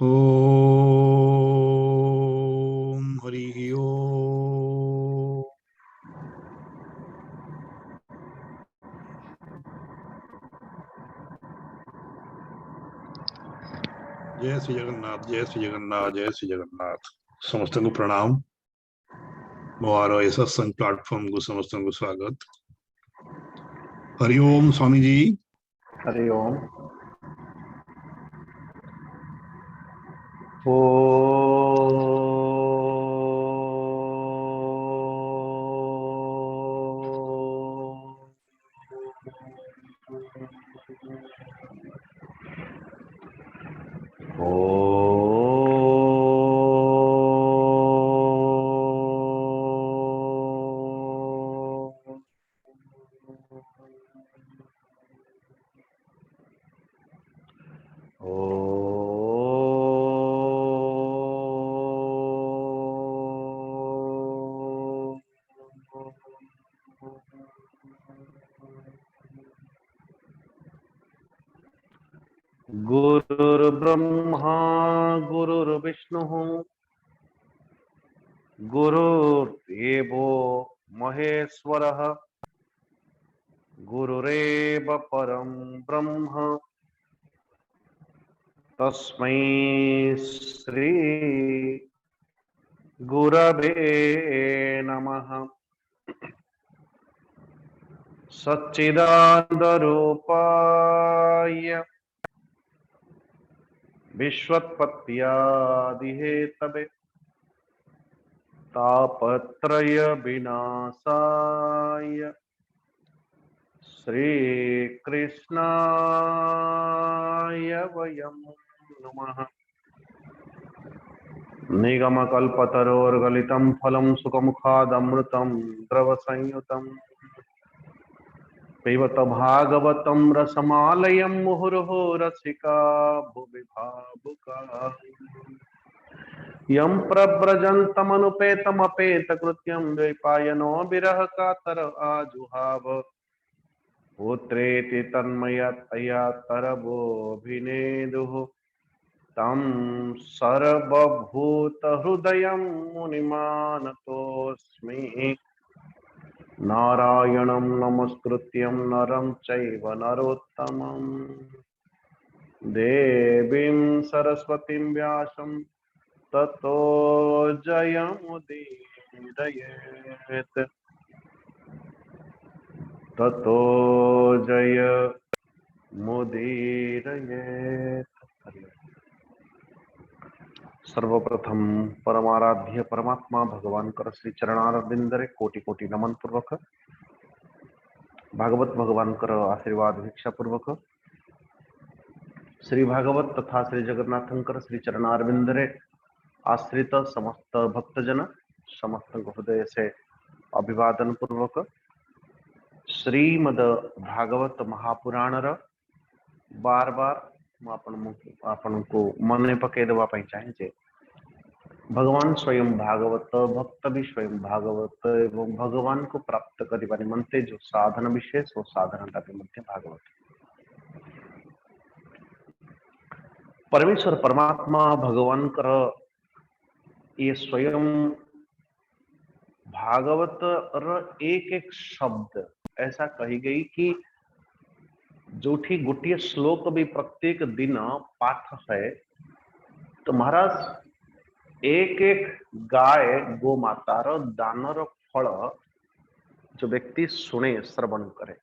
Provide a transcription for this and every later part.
ओम हरि ओम। जय श्री जगन्नाथ, जय श्री जगन्नाथ, जय श्री जगन्नाथ। समस्त को प्रणाम। मोआरो ये सत्संग प्लेटफॉर्म को समस्त को स्वागत। हरि ओम स्वामी जी। हरि ओम। ओ गुरुर्ब्रह्मा गुरुर्विष्णुः गुरुर्देवो महेश्वरः गुरुरेव परं ब्रह्म तस्मै श्री गुरवे नमः। सच्चिदानन्दरूपाय विश्वोत्पत्त्यादिहेतवे तापत्रय विनाशाय श्रीकृष्णाय वयं नमः। निगमकल्पतरोर्गलितं फलं सुखमुखादमृतं द्रवसंयुतं पिबत भागवतं रसमालयं मुहुर्मुहुः रसिका भुवि भावुकाः। यं प्रव्रजन्तमनुपेतमपेतकृत्यं द्वैपायनो विरह कातर आजुहाव पुत्रेति तन्मयतया तरवोऽभिनेदुः तं सर्वभूतहृदयं मुनिमानतोऽस्मि। नारायणं नमस्कृत्यं नरं चैव नरोत्तमं देवीं सरस्वतीं व्यासं ततो जयमुदीरयेत्। ततो जयमुदीरयेत्। सर्वप्रथम परमाराध्य परमात्मा भगवान कर श्री चरणारविंदरे कोटि कोटि नमन पूर्वक भागवत भगवान कर आशीर्वाद भिक्षा पूर्वक श्री भागवत तथा श्री जगन्नाथंकर श्री चरणारविंदरे आश्रित समस्त भक्तजन समस्त हृदय से अभिवादन पूर्वक श्रीमद भागवत महापुराण बार बार आपण को मन पकई देवाई चाहे भगवान स्वयं भागवत भक्त भी स्वयं भागवत एवं भगवान को प्राप्त करने निमंते जो साधन विशेष वो साधनता के मध्य भागवत परमेश्वर परमात्मा भगवान कर ये स्वयं भागवत एक एक शब्द ऐसा कही गई कि जो गोटे श्लोक भी प्रत्येक दिन पाठ है तो महाराज एक एक गाय गो मातार दानर फल जो व्यक्ति शुणे श्रवण करे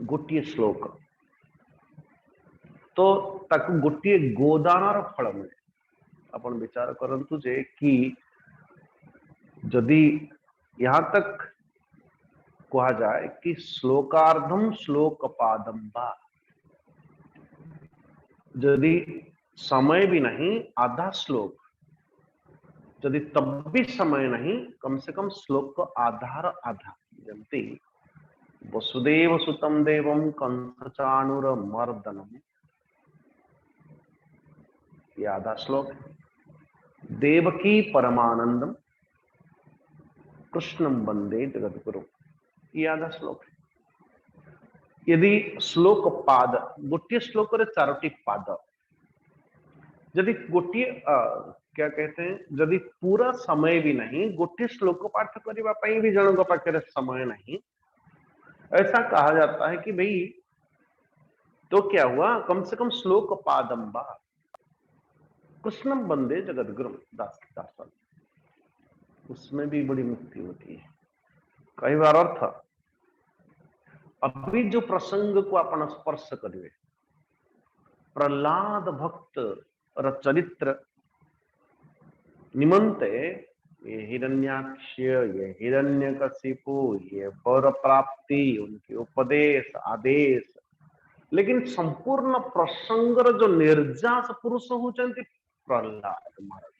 गोटे श्लोक तो ताकू गोटे गोदानर फल मिले। अपन विचार करंतु जे कि जदि यहाँ तक कहा जाए कि श्लोकार्धम श्लोकपादम बा, यदि समय भी नहीं आधा श्लोक, यदि तब भी समय नहीं कम से कम श्लोक को आधार आधा जमती वसुदेव सुतम देवम कंसचाणुर मर्दनम ये आधा श्लोक, देवकी परमानंदम कृष्णम वंदे जगद्गुरु ये आधा श्लोक है। यदि श्लोक पाद गोटे श्लोक रे चारोटी पाद यदि गोटे क्या कहते हैं, यदि पूरा समय भी नहीं, गोटे श्लोक पाठ करने भी जनों पाखे समय नहीं, ऐसा कहा जाता है कि भाई तो क्या हुआ, कम से कम श्लोक पादम्बा कृष्णम वंदे जगद्गुरुम दास दास, उसमें भी बड़ी मुक्ति होती है। कई बार अर्थ अभी जो प्रसंग को अपन स्पर्श करिए, प्रहलाद भक्त चरित्र निमंते ये हिरण्याक्ष, ये हिरण्यकशिपु, ये वर प्राप्ति, उनके उपदेश आदेश, लेकिन संपूर्ण प्रसंगर जो निर्जास पुरुष होचंती प्रहलाद महाराज।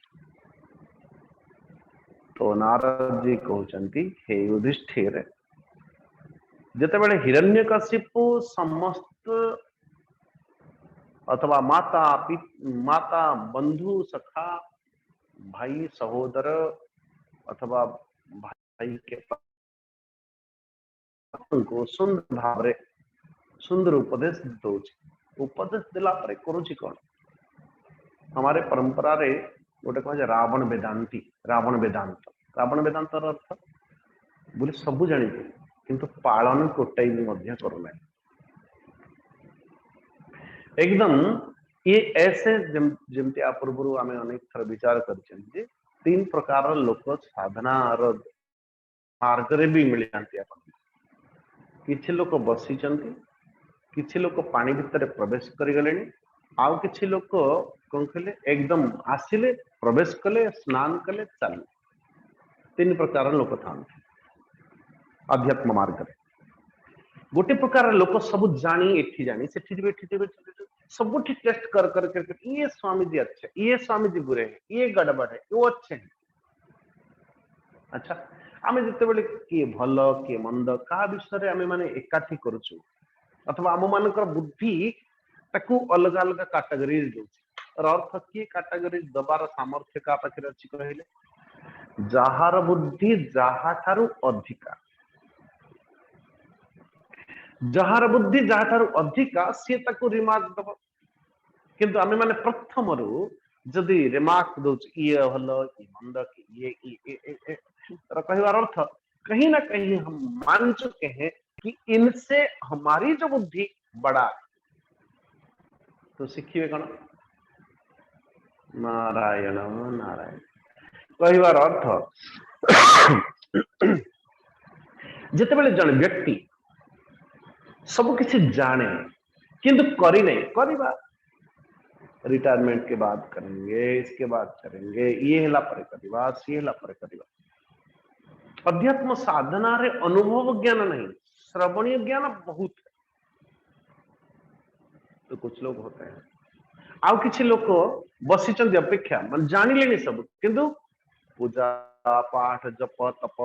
तो नारद जी कहते हे युधिष्ठिर, जिते बड़े हिरण्यकशिपु समस्त अथवा माता बंधु सखा भाई सहोदर अथवा भाई के को सुंदर भाव सुंदर उपदेश दौच, उपदेश दिला पर करुची कौन? हमारे परंपरा रे गोटे कह रावण वेदांती, रावण वेदांत अर्थ बोले सबू जानी किंतु पालन कोटाई भी मध्य करूना एकदम। ये ऐसे जमती आ पूर्व आम अनेक थर विचार कर तीन प्रकार लोक साधना मार्ग रे भी मिल जाती। किछि लोक बसी, किछि लोक पानी भितर प्रवेश कर गले, आउ किछि लोक कौन कहले एकदम आसिले प्रवेश कले स्नान कले चल। तीन प्रकार लोक था आध्यात्म मार्ग रे। गोटे प्रकार लोक सब जानी एठी जानी सेठी जिबे एठी जिबे सब टेस्ट कर कर कर ये स्वामी जी अच्छे, ये स्वामी जी बुरे हैं, ये गड़बड़ है, वो अच्छे हैं। अच्छा, आमे जिते बेले किए भल किए मंद का विषय आमे माने एकाठी करूछु अथवा आम मानकर बुद्धि ताकू अलग अलग कैटेगरी दउछि। अर्थ किए कैटेगरी दबार सामर्थ्य का पाखरे अछि कहले, जहार बुद्धि जहा थारु अधिका, जहार बुद्धि जहा थारु अधिका सी ताकू रिमार्क दब। किंतु आमे माने प्रथम रु जदि रिमार्क दउछि ये भल ये मंद ये कहवार अर्थ कहीं ना कहीं हम मान चुके हैं कि इनसे हमारी जो बुद्धि बड़ा है। तो सीखिए कौन? नारायण नारायण कहवार अर्थ जिते बड़े जन व्यक्ति सब किसी जाने किंतु करी नहीं, करिबा रिटायरमेंट के बाद करेंगे, इसके बाद करेंगे, ये हेला पर करिबा, सी हेला पर करिबा। अध्यात्म साधना रे अनुभव ज्ञान नहीं, श्रवणीय ज्ञान बहुत है। तो कुछ लोग होते हैं आउ किछि लोक बसी अपेक्षा मान जानी लेनी सब किंतु पूजा पाठ जप तप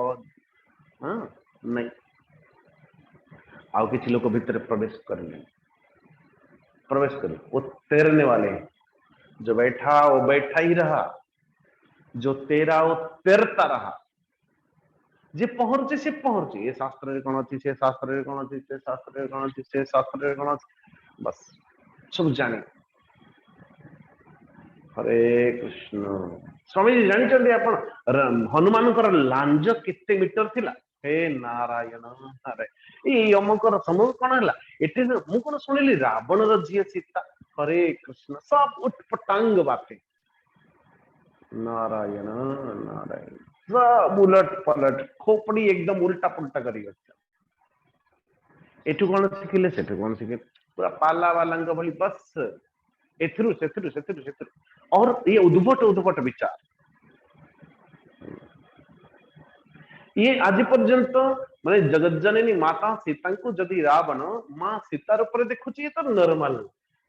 नहीं। आउ किछि लोक भीतर प्रवेश करने वो तैरने वाले हैं। जो बैठा वो बैठा ही रहा, जो तेरा वो तैरता रहा, जे पहुंचे से पहुंचे। ये शास्त्र कौन अच्छी, से शास्त्र कौन अच्छी, से शास्त्र कौन अच्छी, से शास्त्र कौन अच्छी, बस सब जाने। हरे कृष्ण। स्वामी जी जानी चंदे अपन हनुमान कर लांज कितने मीटर थिला? हे नारायण नारायण। ये यमकर समूह कौन है एटे मु कौन सुनिली रावण रो झिए सीता। हरे कृष्ण। सब उटपटांग बातें। नारायण नारायण। सब उलट पलट खोपड़ी एकदम उल्टा पुल्टा करी एठू कौन शिखिले सेठू कौन शिखिले पूरा पाला वाला भली बस एथुरु सेथुरु सेथुरु सेथुरु और ये उद्भट विचार। ये आज पर्यंत माने जगत जननी माता सीता को जदि रावण मां सीतार ऊपर देखुची तो नॉर्मल।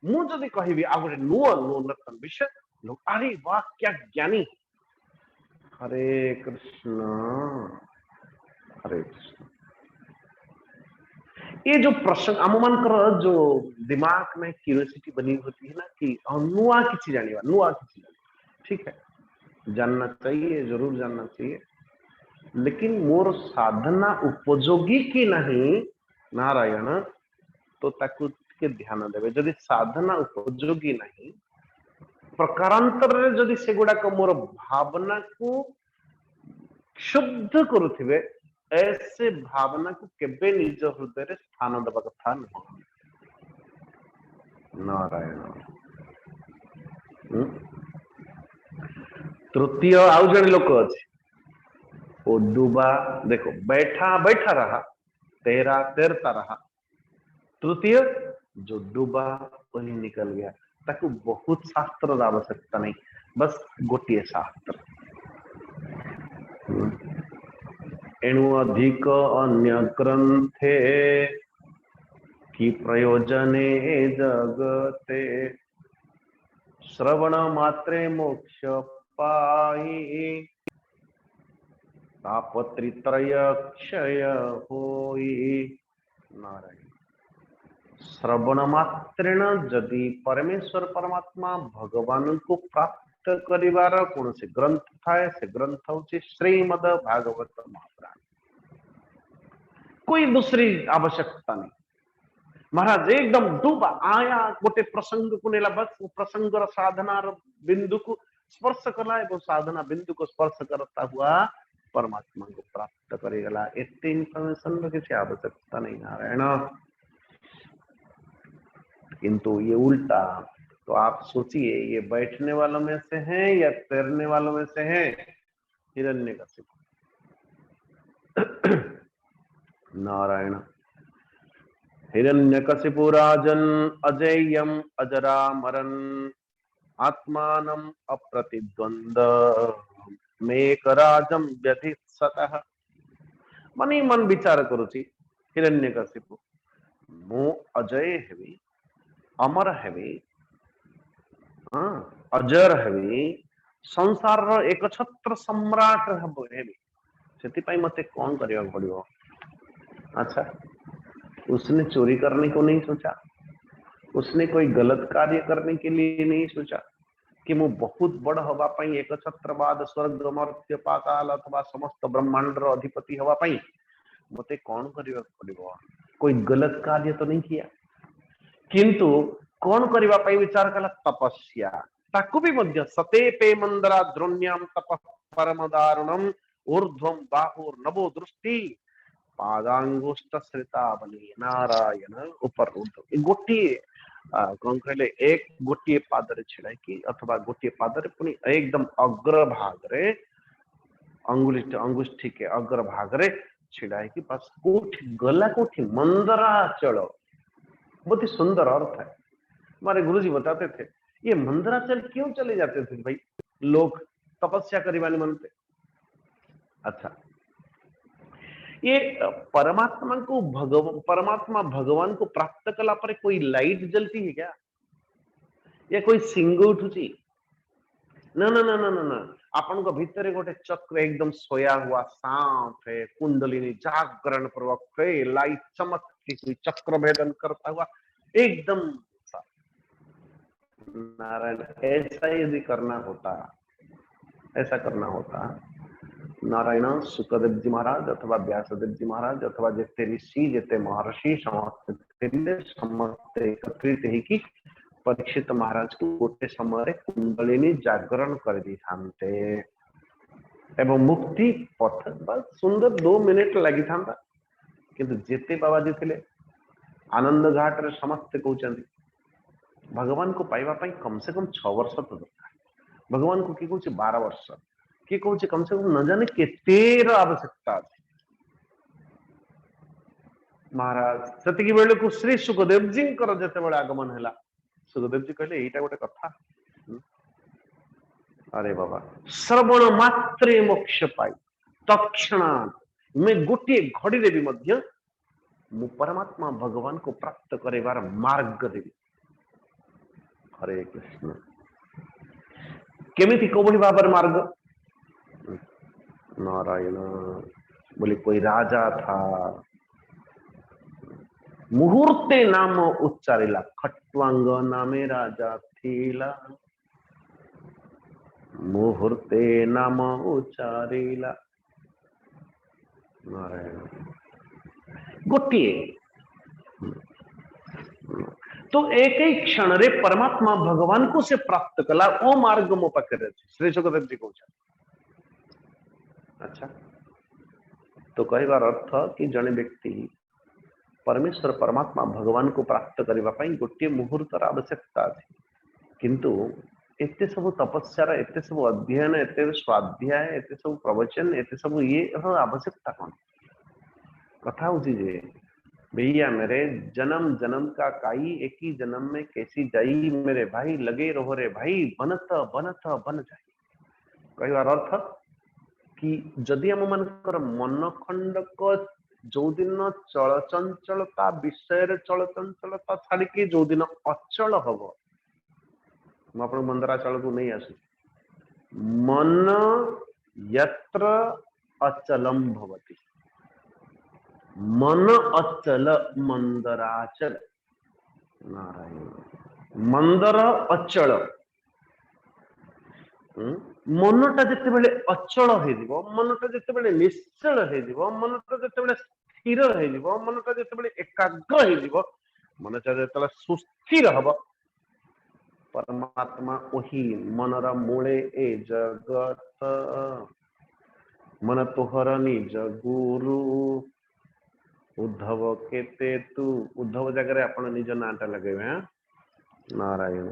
मु जदि कहबी आ गोटे नुआ नूतन विषय लोग अरे वाह क्या ज्ञानी। हरे कृष्ण हरे कृष्ण। ये जो प्रश्न आम मान जो दिमाग में क्यूरियोसिटी बनी होती है ना कि नुआ किसी जानिबा नुआ किसी जानिबा, ठीक है जानना चाहिए, जरूर जानना चाहिए, लेकिन मोर साधना उपयोगी कि नहीं नारायण तो ताकू के ध्यान देवे। जदि साधना उपयोगी नहीं प्रकारांतर रे जदि से गुड़ाक मोर भावना को शुद्ध करुथिबे ऐसे भावना को केबे निज हृदय रे स्थान देबा कथा न। नारायण। तृतीय आउ जड़े लोक अच्छे वो डूबा, देखो बैठा बैठा रहा, तैरा तैरता रहा। तृतीय जो डूबा वही निकल गया, ताकू बहुत शास्त्र आवश्यकता नहीं, बस गोटे शास्त्र। एणु अधिक अन्य ग्रंथे की प्रयोजने जगते श्रवण मात्रे मोक्ष पाई तापत्रित्रय क्षय होई। नारायण। श्रवण मात्रेण जदि परमेश्वर परमात्मा भगवान को प्राप्त करिवार कौन से ग्रंथ थाए, से ग्रंथ होची श्रीमद भागवत महापुराण। कोई दूसरी आवश्यकता नहीं। महाराज एकदम डूबा आया, गोटे प्रसंग को नेला, बस वो प्रसंग साधनार बिंदु को स्पर्श कला एवं साधना बिंदु को स्पर्श करता हुआ परमात्मा को प्राप्त करेगा। एते इनफॉर्मेशन किसी आवश्यकता नहीं। नारायण। किंतु ये उल्टा, तो आप सोचिए ये बैठने वालों में से हैं या तैरने वालों में से हैं? हिरण्यकशिपु। नारायण। हिरण्यकशिपु राजन अजेयम अजरामरन आत्मानम अप्रतिद्वंद मेकराजम व्यधिसतः। मनी मन विचार करुची हिरण्यकशिपु मु अजय हेबी, अमर हेबी, अजर हेबी, संसार एक छत्र सम्राट हेबी, से मते कौन करने पड़ो? अच्छा, उसने चोरी करने को नहीं सोचा, उसने कोई गलत कार्य करने के लिए नहीं सोचा कि मु बहुत बड़ हवा पाई एक छत्रवाद स्वर्ग मर्त्य पाताल अथवा समस्त ब्रह्मांड अधिपति हवा पाई मते कौन करने पड़ो? कोई गलत कार्य तो नहीं किया, किंतु कौन करने पाई विचार कला? तपस्या। ताकू भी मध्य सते पे मंदरा द्रोण्याम तप परम दारुणम ऊर्ध्वम बाहुर नभो दृष्टि पादांगुष्ठ श्रितावली। नारायण। ऊपर गोटे कौन कहले एक गोटे पादरे छिड़ा कि अथवा गोटे पादरे पुनी एकदम अग्र भाग रे अंगुष्ठी के अग्र भाग रे छिड़ा कि बस कोठी गला कोठी मंदराचल। बहुत ही सुंदर अर्थ है। हमारे गुरुजी बताते थे ये मंदराचल क्यों चले जाते थे भाई लोग तपस्या करने मनते? अच्छा, ये परमात्मा को परमात्मा भगवान को प्राप्त कला पर कोई लाइट जलती है क्या, या कोई सिंग उठुची? ना ना ना ना ना ना। अपन को भीतर गोटे चक्र एकदम सोया हुआ सांप है, कुंडलिनी जागरण पूर्वक है, लाइट चमकती हुई चक्र भेदन करता हुआ एकदम। नारायण। ऐसा यदि करना होता, ऐसा करना होता, नारायण सुखदेव जी महाराज अथवा व्यासदेव जी महाराज अथवा जिते ऋषि जिते महर्षि समस्त एकत्रित ही कि परीक्षित महाराज को गोटे समय कुंडलिनी जागरण कर दी थांते एवं मुक्ति पथ बस सुंदर 2 मिनिट लगी था। किंतु जेते बाबाजी थे आनंद घाट रे समस्त कहते भगवान को पाइबा पाई कम से कम 6 वर्ष तो दरकार। भगवान को किए कहूँ 12 वर्ष, किए कहूँ कम से कम न जाने केतेर आवश्यकता। महाराज से बेले को श्री सुखदेव जी जिते आगमन है, सुखदेव जी कहले एटा गोटे कथा। अरे बाबा श्रवण मात्रे मोक्ष पाई तत्क्षणा मैं गोटे घड़ी रे भी मध्य मु परमात्मा भगवान को प्राप्त करेबार मार्ग देवी। हरे कृष्ण। केमिति कोबड़ी भाबर मार्ग? नारायण। बोले कोई राजा था, मुहूर्ते नाम उच्चारिला, खट्वांग नामे राजा थीला, मुहूर्ते नाम उच्चारिला। नारायण। गोटे तो एक ही क्षण रे परमात्मा भगवान को से प्राप्त कला ओ मार्ग मो पाखे श्री सुखदेव जी कहते। अच्छा, तो कहबार अर्थ कि जड़े व्यक्ति परमेश्वर परमात्मा भगवान को प्राप्त करने गोटे मुहूर्तर आवश्यकता अच्छे, किंतु एते सब तपस्या एते सब अध्ययन एते स्वाध्याय एते सब प्रवचन एते सब ये आवश्यकता कौन? कथा हूँ जे भैया मेरे जन्म जन्म का काई एक ही जन्म में कैसी जाई मेरे भाई, लगे रहो रे भाई, बनत बनत बन जाए। कहबार अर्थ कि जदि आम मानकर मन खंडक जो दिन चल चंचलता विषय चल चंचलता छाड़ी जो दिन अचल हम, मुझे मंदराचल को नहीं आसु, मन यत्र अचलम भवति, मन अचल मंदराचल। नारायण, मंदर अचल, मनटा जिते बड़े अचल हो, मनटा जिते बड़े निश्चल हो, मनटा जिते बड़े स्थिर हो, मनटा जिते बड़े एकाग्र हो, मनटा जिते सुस्थिर हम, परमात्मा वही मनर मूले ए जगत, मन तोहर निज गुरु। उद्धव केते तू, उद्धव जगह आपण निज नाटा लगे। नारायण,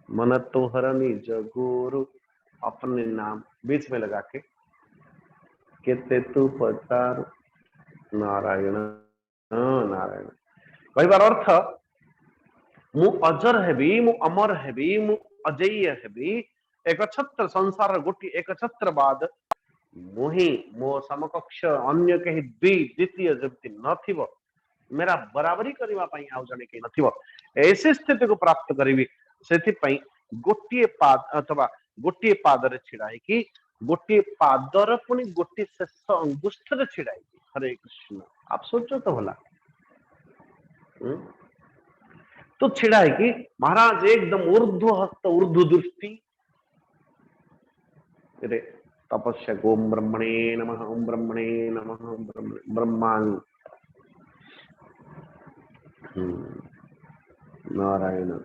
मन तोहर निज गुरु, अपने नाम बीच में लगा के केते तू पतार। नारायण नारायण, कहबार अर्थ मु अजर हेबी, मु अमर हेबी, मु अजेय हेबी, एक छत्र संसार गोटी एक छत्रवाद मुही मो समकक्ष अन्य कहीं द्वितीय जगती न, मेरा बराबरी करने आउ जड़े कहीं न, ऐसी स्थिति को प्राप्त करी से गोटे पाद अथवा गोटे पादर छिड़ा कि गोटे पादर पुणी गोटे शेष अंगुष्ठ छिड़ा। हरे कृष्ण, आप सोचो तो भला, तो छिड़ा है कि महाराज एकदम ऊर्ध्व हस्त ऊर्ध्व दृष्टि रे तपस्या, ओम ब्रह्मणे नमः, ओम ब्रह्मणे नमः, ओम ब्रह्मांग। नारायण,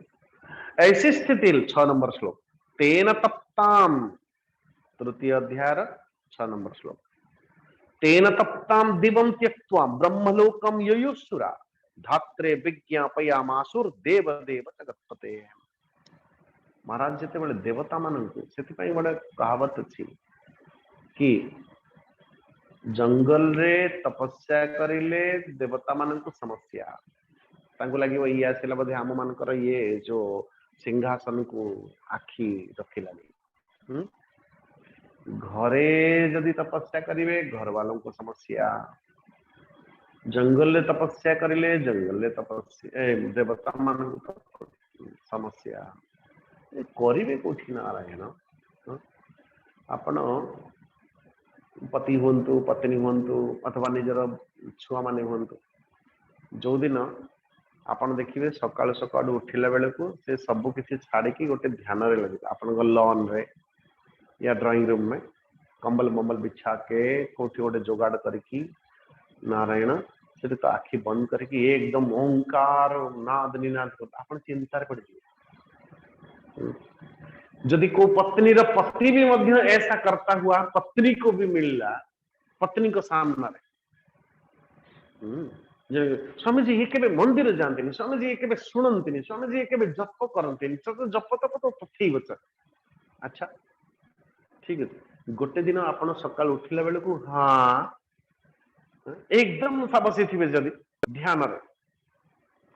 ऐसी स्थिति 6 नंबर श्लोक, तेन तप्ताम, तृतीय अध्याय 6 नंबर श्लोक, तेन तप्ताम दिवं त्यक्त्वा ब्रह्मलोकम ययुसुरा धात्रे विज्ञापयामासुर देव देव जगत्पते। महाराज जिते बड़े देवता मानू से बड़े कहावत अच्छी कि जंगल रे तपस्या करिले देवता मान को समस्या लगे ये आसला बोधे आम मानकर ये जो सिंहासन को आखि रखिलानी, घरे जदि तपस्या करेंगे घर वालों को समस्या, जंगल रे तपस्या करिले जंगल रे तपस्या देवता मान समस्या करिवे कोठी। नारायण, आपण पति हूँ पत्नी हूँ अथवा निजर छुआ माने हूँ, जो दिन आपन देखिए सकाल सकाल उठिला बेले को से सब किसी छाड़ी गोटे ध्यान रे लगे आपण लॉन रे या ड्राइंग रूम में कंबल मम्बल बिछा के कोठी गोटे जोगाड़ करके, नारायण से तो आखि बंद करके एकदम ओंकार नाद निनाद आप चिंतार पड़ जाए। यदि को पत्नी रा पति भी मध्य ऐसा करता हुआ पत्नी को भी मिलला, पत्नी को सामना स्वामी जी ये केबे मंदिर जानते, स्वामी जी ये केबे सुनते, स्वामी जी ये केबे जप करते, जप तप तो ठीक अच्छे। अच्छा ठीक है, गोटे दिन आपण सकाल उठिला बेले को हाँ एकदम बसी थे जदि ध्यान रे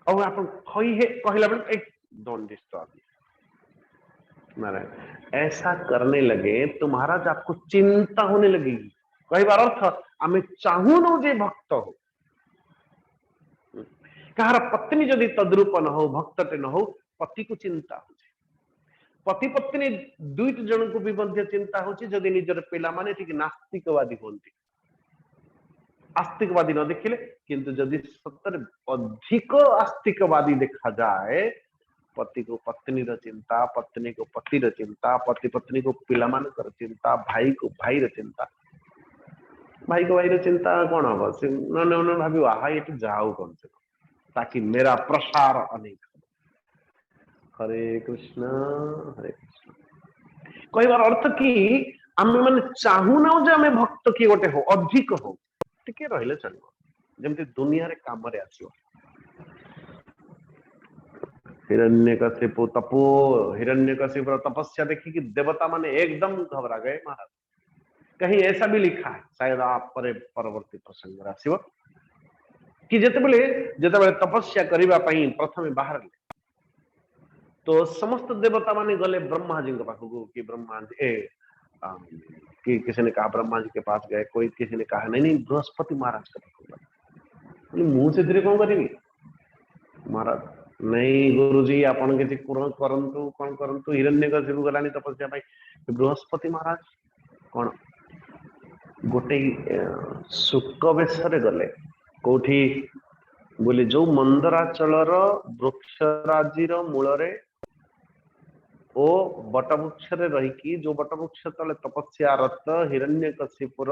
और आप कहला बेले एक डोंट डिस्टर्ब। नारायण, ऐसा करने लगे तो महाराज आपको चिंता होने लगेगी। कई बार अर्थ आम चाहू न जे भक्त हो, कहार पत्नी जदि तद्रूप न हो भक्तटे न हो पति को चिंता हो, पति पत्नी दुईट जन को भी मध्य चिंता होची जदि निजर पिला माने ठीक नास्तिकवादी होंती, आस्तिकवादी न देखिले किंतु जदि सतर अधिक आस्तिकवादी देखा जाए पति को पत्नी र चिंता, पत्नी को पति र चिंता, पति पत्नी को पिला मान कर चिंता, भाई को भाई र चिंता, भाई को भाई र चिंता कौन हम से भावी आहा ये जाऊ कम से कम ताकि मेरा प्रसार अनेक। हरे कृष्ण हरे कृष्ण कहबार अर्थ कि आम मैंने चाहू ना जे आम भक्त किए गोटे हो अधिक हो टिके रहिले चलिबो जेमती दुनिया रे काम रे आछियो हिरण्यकशिपु तपो हिरण्यकशिपुर तपस्या देखी कि देवता माने एकदम घबरा गए महाराज कहीं ऐसा भी लिखा है शायद आप परवर्ती प्रसंग आसीबो कि जेतेबेले तपस्या करबा पई प्रथमे बाहर तो समस्त देवता माने गले ब्रह्मा जी के पाखु कि ब्रह्मा जी कि किसी ने कहा ब्रह्मा जी के पास गए कोई किसी ने कहा नहीं बृहस्पति महाराज के पाखु गए मुंह से धीरे कौन करी महाराज नहीं गुरुजी आपण किसी करंतु कौन करंतु हिरण्यकशिपु गलानी तपस्या पाई बृहस्पति महाराज कौन गोटे शुक बेशरे गले कोठी बोले जो मंदराचलर वृक्षराजीर मूलरे ओ बटवृक्ष रही जो बटवृक्ष तले तपस्यारत हिरण्यकशिपुर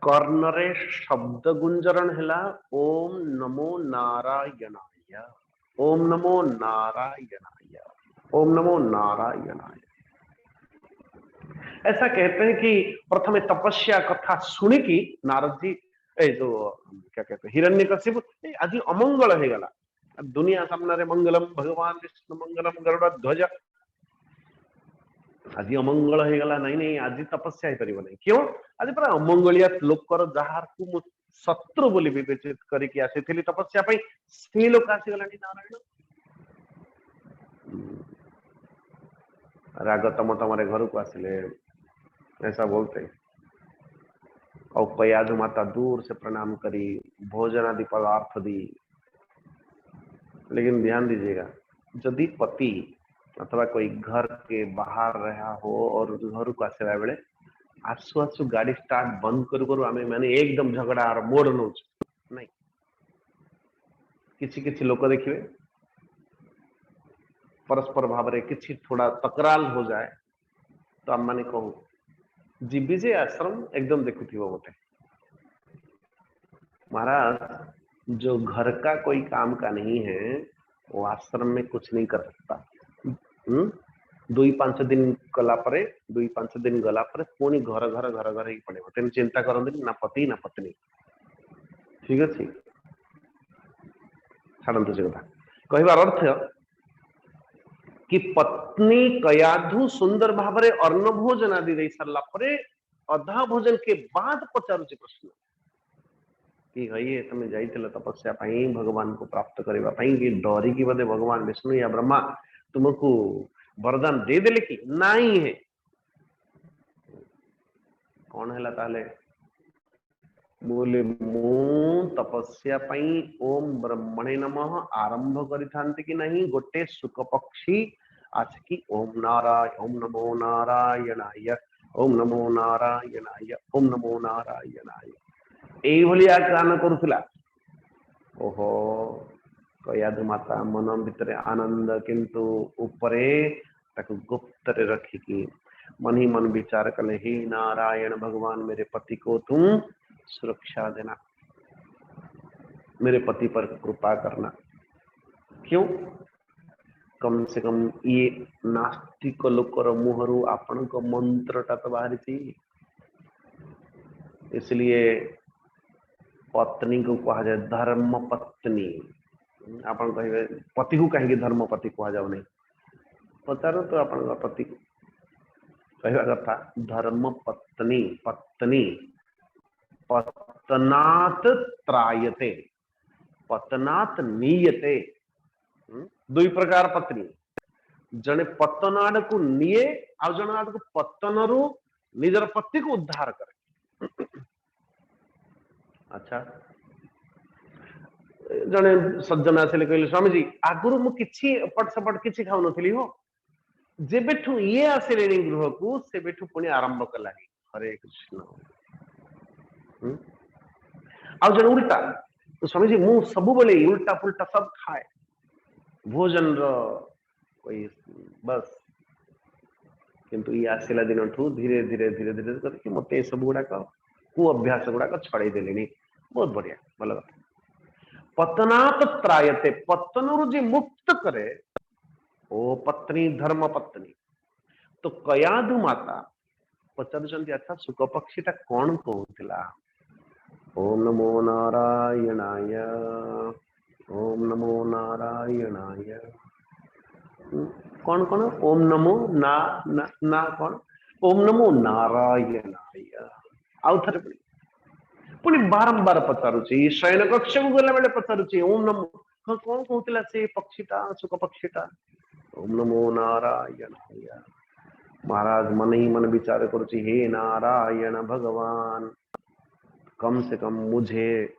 कर्णरे शब्द गुंजरण है ओम नमो नारायणाय ओम नमो नारायणाय ओम नमो नारायणाय ऐसा कहते हैं कि प्रथमे तपस्या कथा सुनी कि नारद जी जो क्या कहते हैं हिरण्यकशिपु आज अमंगल हो गला दुनिया सामने मंगलम भगवान विष्णु मंगलम गरुड़ ध्वज आज अमंगल हो गला नहीं आज तपस्या हो पार नहीं क्यों आज पूरा अमंगलिया लोकर जार को शत्रु बोली विवेचित करके आसी तपस्या से लोक आसीगला नारायण राग तम तमरे घर को आसिले ऐसा बोलते और कयाधु माता दूर से प्रणाम करी भोजन आदि पदार्थ दी लेकिन ध्यान दीजिएगा यदि पति अथवा कोई घर के बाहर रहा हो और घर को आसला बेले आसु आसु गाड़ी स्टार्ट बंद करू आम मैंने एकदम झगड़ा मोड़ नौ नहीं किसी किसी लोक देखिए परस्पर भाव में किसी थोड़ा तकराल हो जाए तो आम मैंने कहू जीवी जे आश्रम एकदम देखुथि गोटे महाराज जो घर का कोई काम का नहीं है वो आश्रम में कुछ नहीं कर सकता 2-5 दिन गला दुई पांच दिन गला पुणी घर घर घर घर ही पड़े तेन चिंता करते ना पति ना पत्नी ठीक अच्छे छाड़ू से कथा कहबार अर्थ कि पत्नी कयाधु सुंदर भाव में अन्न भोजन आदि दे सारा अधा भोजन के बाद पचारुचे प्रश्न कि ये तुम जाइए तपस्या भगवान को प्राप्त करने कि डरिकी बोधे भगवान विष्णु या ब्रह्मा तुमको वरदान दे देले कि नहीं है कौन है ताले बोले मु तपस्या ओम ब्रह्मणे नमः आरंभ करि कि नहीं गोटे शुक पक्षी आसिकी ओम नारायण ओम नमो नारायणाय ओम नमो नारायणाय ओम नमो नारायणाय एभलिया गान करुला ओहो कयाधु माता मन भितर आनंद किंतु उपरे ताकु गुप्त रखिकी मन ही मन विचार कले ही नारायण भगवान मेरे पति को तुम सुरक्षा देना मेरे पति पर कृपा करना क्यों कम से कम ये नास्तिक लोकर मुहरु आपण को मंत्रटा तो बाहरी थी इसलिए पत्नी को कहा जाए धर्म पत्नी आप कहे पति को कहीं धर्म पति कह जाऊ नहीं पचार तो आप पति कहवा कथा धर्म पत्नी पत्नी पतनात् त्रायते पतनात् नीयते दुई प्रकार पत्नी जने पतन आड़ को निये आ जन आड़ को पतन रु निजर पति को उद्धार करे अच्छा जने सज्जन आसिले कहले स्वामी जी आगुरु मु किछि एपट सेपट किछि खाउ नथिली हो जेबेठु ये आसिले गृह को सेबेठु पुणी आरंभ कलानी हरे कृष्ण आ जने उल्टा तो स्वामी जी मु सब बोले उल्टा पुल्टा सब खाए भोजन रो कोई बस किंतु ये आसिला दिन धीरे धीरे धीरे धीरे करके मते सब गुड़ाक कु अभ्यास गुड़ाक छड़े देले बहुत बढ़िया भल कथा पतनात् त्रायते, पतन जे मुक्त करे ओ पत्नी धर्म पत्नी। तो कयाधु माता पचारुचंदी अच्छा सुख पक्षीटा कौन कहूला? ओम नमो नारायणाय, ओम नमो नारायणाय। कौन कौन? ओम नमो ना ना, ना कौन? ओम नमो नारायणाय। आउ थरे पुणी बारंबार पचारुची, शयन कक्ष को गला बेले पचारुची ओम नमो। कौन कहूला से पक्षीटा, सुख पक्षीटा? ओम नमो नारायणाय। महाराज मन ही मन विचार करुची, हे नारायण भगवान, कम से कम मुझे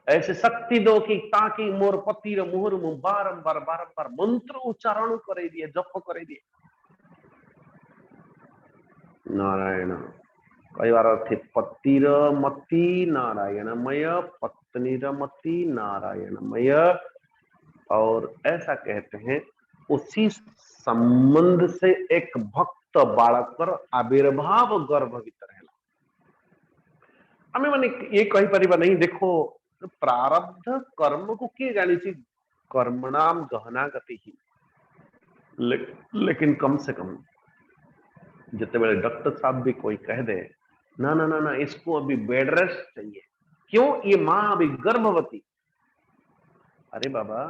ऐसे शक्ति दो कि ताकि मोर पतिर मुहर मु बारंबार बारंबार मंत्र उच्चारण करे दिए, जप करे दिए। नारायण कई बार अर्थ पतिर मति नारायणमय, पत्नीर मति नारायणमय। और ऐसा कहते हैं उसी संबंध से एक भक्त बालक कर आविर्भाव गर्भ भीतर है। आमे माने ये कही परिबा नहीं, देखो प्रारब्ध कर्म को किए जानी चाहिए, कर्मणाम गहना गति ही। लेकिन कम से कम जितने बड़े डॉक्टर साहब भी कोई कह दे ना ना ना ना इसको अभी बेड रेस्ट चाहिए, क्यों? ये मां अभी गर्भवती। अरे बाबा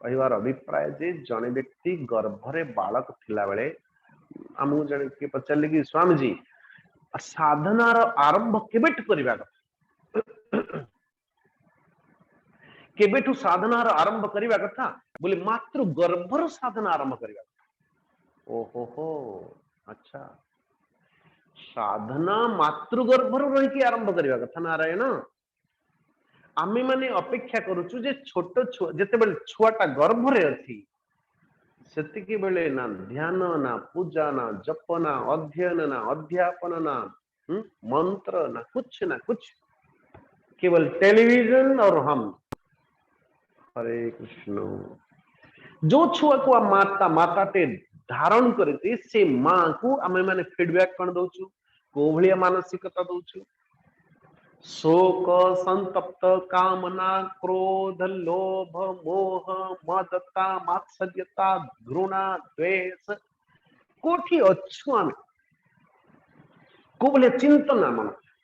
कई बार अभिप्राय जे जने व्यक्ति गर्भरे बालक थिला बेले आमु जने के पचारले कि स्वामी जी साधनार आरंभ केबेठ करिबा कथा, केबेठु साधनार आरंभ करिबा कथा? बोले मातृ गर्भर साधना आरंभ करिबा कथा। ओहो हो, अच्छा साधना मातृगर्भर रही आरंभ करिबा कथा। नारायण आमे माने अपेक्षा करूछु जे छोट छुआ जते बेले छुआटा गर्भरे अछि सेतिकी बेले ना ध्यान ना पूजा ना जप ना अध्ययन ना अध्यापन ना मंत्र ना कुछ, केवल टेलीविजन और हम। हरे कृष्ण। जो छुआ को माता ते धारण करते से मां को आमे माने फीडबैक कौन दउछु, को भलिया मानसिकता दउछु? शोक संतप्त कामना क्रोध लोभ मोह मदता मात्सर्यता घृणा द्वेष कोठी अच्छु आमे को भलिया चिंतन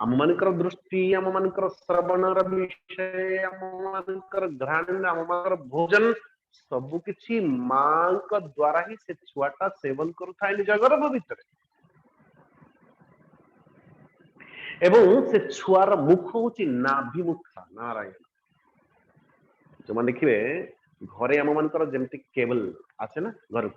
आम मानकर दृष्टि, आम मानकर श्रवणर विषय, आम मानकर घ्राण, आम मानकर भोजन सबु किछि मां का द्वारा ही से छुआटा सेवन करुथाय निज गर्भ भितर। एवं से छुआर मुख होची नाभिमुखा। नारायण जो मान देखिए घरे आम मानकर जेमती केबल आसे ना घर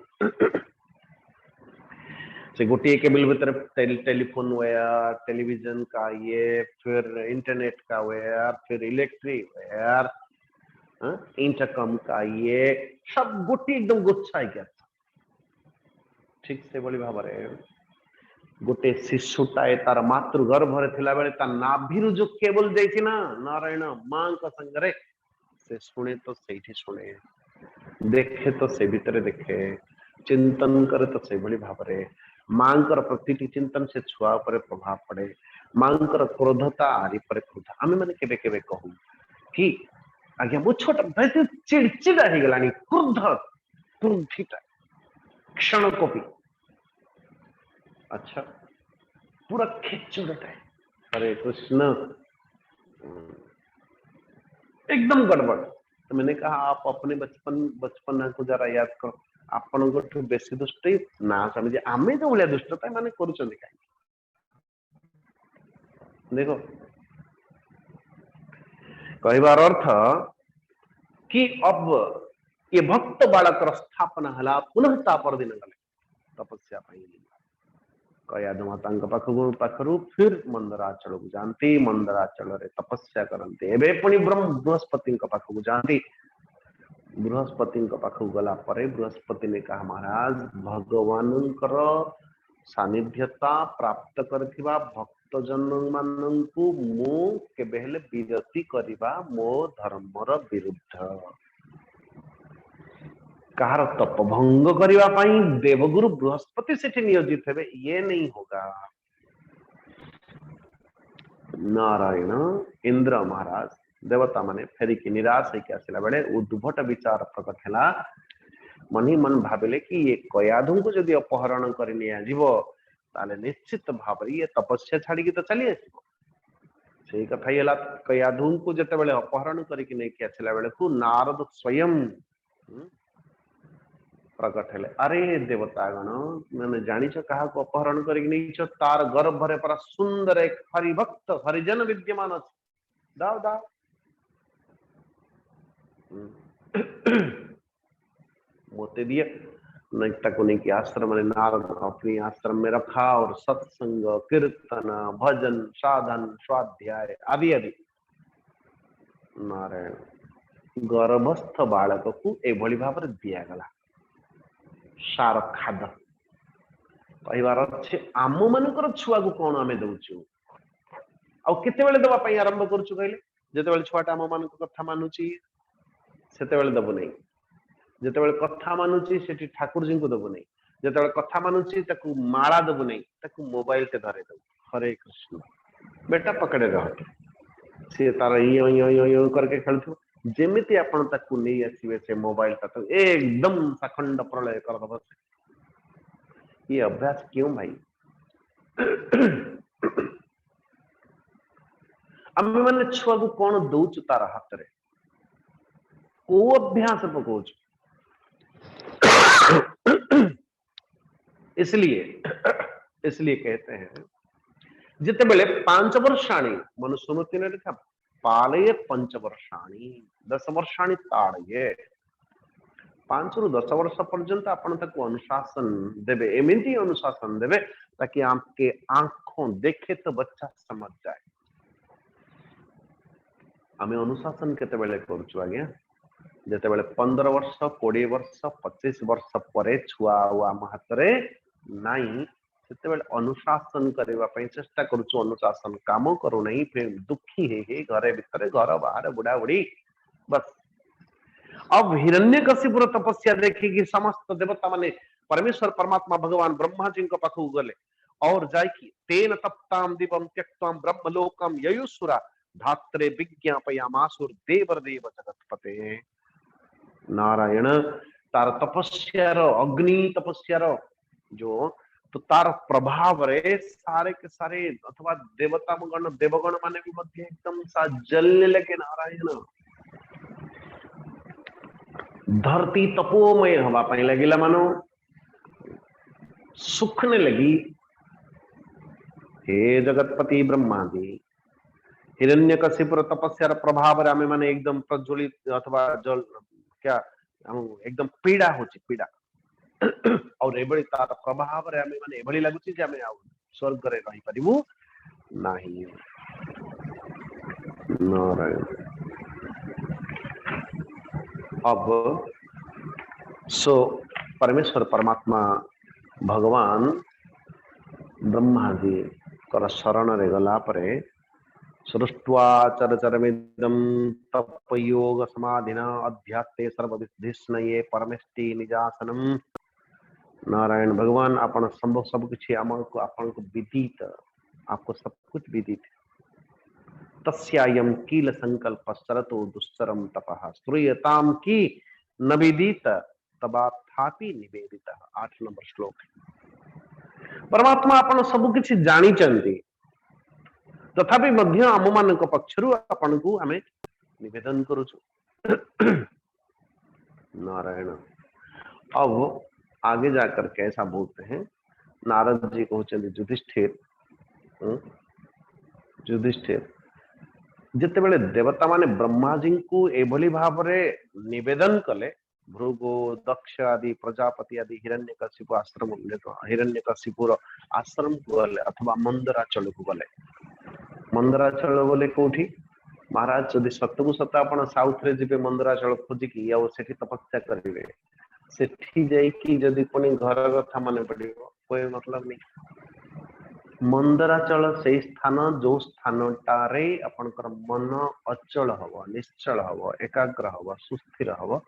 से गोटे केबल भीतर टेलीफोन वायर, टेलीविजन का ये, फिर इंटरनेट का वायर, फिर इलेक्ट्रिक वायर, इंटरकम का ये सब गोटे एकदम गोच्छा गया। ठीक से बोली भाव गोटे शिशुटाए तार मातृगर्भरे थिला बेले ता नाभिरु जो केबल जाइछि ना नारायण मां का संगरे से सुने तो सेठी सुने, देखे तो से भीतर देखे, चिंतन करे तो से भली भावरे मांकर प्रतिटी चिंतन से छुआ पर प्रभाव पड़े। मांकर क्रोधता आरि पर क्रोध। आमे माने केबे केबे कहू कि आज्ञा मो छोटा बेसी चिड़चिड़ा ही गलानी, क्रोध क्रोधिता क्षण को भी अच्छा पूरा खिचड़ता है। हरे कृष्ण एकदम गड़बड़। तो मैंने कहा आप अपने बचपन को जरा याद करो, आपण को बेसी दुष्ट ना समझे आमे जो भलिया दुष्टता माने करूछन काई। देखो कहबार अर्थ कि अब ये भक्त बालकर स्थापना हला पुनः तापर दिन गले तपस्या पाई कयाधु माता पाखरु फिर मंदराचल को जानती, मंदराचल रे तपस्या करते एबे पुणी बृहस्पति पाखक जानती। बृहस्पति पाखक गला परे बृहस्पति ने कहा महाराज भगवान सानिध्यता प्राप्त करथिबा भक्तजन माननकु मो केबे हेले विरति करिबा मो धर्मर विरुद्ध। कहार तप भंग करिबा पाई देवगुरु बृहस्पति सेठी नियोजित हेबे ये नहीं होगा। नारायण इंद्र महाराज देवता माने फेरिकी निराश होकर आसला बेले उद्भट विचार प्रकट है मन ही मन भाविले कि ये कयाधु को जदि अपहरण कर निश्चित भाव ये तपस्या छाड़ी तो चली आसो से कथा ही कयाधु को जिते अपहरण करके आसला बेले नारद स्वयं प्रकट है अरे देवतागण मैंने जानी क्या अपहरण कर तार गर्भरे पर सुंदर एक हरिभक्त हरिजन विद्यमान अच्छे दाओ दाओ मोते दिए नैता को नहीं आश्रम ने नारद अपनी आश्रम में रखा और सत्संग कीर्तन भजन साधन स्वाध्याय आदि आदि नारायण गर्भस्थ बालक को एभली भाव दिगला सार खाद कहबार अच्छे आम मानकर छुआ को कौन आम दौचु आते दवाई आरंभ करुचु कहले जिते छुआटा आम मान कथा मानुची से दबु नहीं जिते कथा मानुची से ठाकुर जी को दबु नहीं जिते कथा मानुची माला दबु नहीं मोबाइल ते धरे दबु हरे कृष्ण बेटा पकड़े रह सी तार करके खेलु जेमिति आपण ताकू नहीं आसीबे से मोबाइल तो एकदम सखंड प्रलय कर दब ये अभ्यास क्यों भाई आम मैंने छुआ को कौन दौचु तार हाथ रे को अभ्यास पकाऊ इसलिए कहते हैं जिते बेले 5 वर्षाणी मनुष्य स्मृति ने लिखा पालये 5 वर्षाणी 10 वर्षाणी ताड़ये 5 रु 10 वर्ष पर्यंत आपण ताको अनुशासन देवे एमिति अनुशासन देवे ताकि आपके आंखों देखे तो बच्चा समझ जाए आम अनुशासन केते बेले करछु आज्ञा जिते बेले 15 वर्ष 20 वर्ष 25 वर्ष पर छुआ आम हाथ में नाई से अनुशासन करने चेष्टा करुचु अनुशासन काम करू नहीं फिर दुखी है घरे भीतर घर बाहर बुढ़ा बुढ़ी बस अब हिरण्यकशिपुर तपस्या देखिए समस्त देवता माने परमेश्वर परमात्मा भगवान ब्रह्मा जी पाखु गले और जाकि तेन तप्ताम दिवम त्यक्ताम ब्रह्मलोकम ययुसुरा धात्रे विज्ञापयामासुर देवदेव जगतपते नारायण तार तपस्यार अग्नि तपस्यार जो तो तार प्रभाव रे सारे के सारे अथवा देवता गण देवगण माने भी मध्य एकदम सा जलने लगे नारायण धरती तपोमय हवा पाई लगिला मानो सुखने लगी हे जगतपति ब्रह्मा जी हिरण्यकशिपुर तपस्यार प्रभाव रे आमे माने एकदम प्रज्वलित अथवा जल क्या एकदम पीड़ा होची पीड़ा और एबळी तार प्रभाव रे आमे माने एबळी लागुची जे आमे स्वर्ग रे रही परिबु नाही नारायण अब सो परमेश्वर परमात्मा भगवान ब्रह्मा जी कर शरण रे गला परे सृष्ट्वा चरचरमिदं तपयोग समाधिना अध्यात्ते सर्वविधिस्नये परमेष्टि निजासनम नारायण भगवान आपण संभव सब कुछ आपको आपण को विदित आपको सब कुछ विदित तस्यायम कील संकल्प सरतो दुस्सरम तपः श्रूयताम की न विदित तबाथापि निवेदित 8 नंबर श्लोक परमात्मा आपण सब कुछ जानी चंती तथापि मध्य आम मान पक्षरु आपण को हमें निवेदन करुछु नारायण अब आगे जाकर कैसा बोलते हैं नारद जी कहते युधिष्ठिर युधिष्ठिर जिते बेले देवता माने ब्रह्मा जी को एभली भाव रे निवेदन कले भृगु दक्ष आदि प्रजापति आदि हिरण्यकशिपु आश्रम हिरण्यकशिपुर आश्रम को गले अथवा मंदराचल को गले मंदराचल बोले कोठी महाराज जदि सत को सत आपण साउथ रे जिबे मंदराचल खोजिकी या सेठी तपस्या करिवे सेठी जाई कि जदि कोनी घर कथा माने पड़िबो कोई मतलब नहीं मंदराचल से स्थान जो स्थान टारे आपनकर मन अचल हबो निश्चल हबो एकाग्र हबो सुस्थिर हबो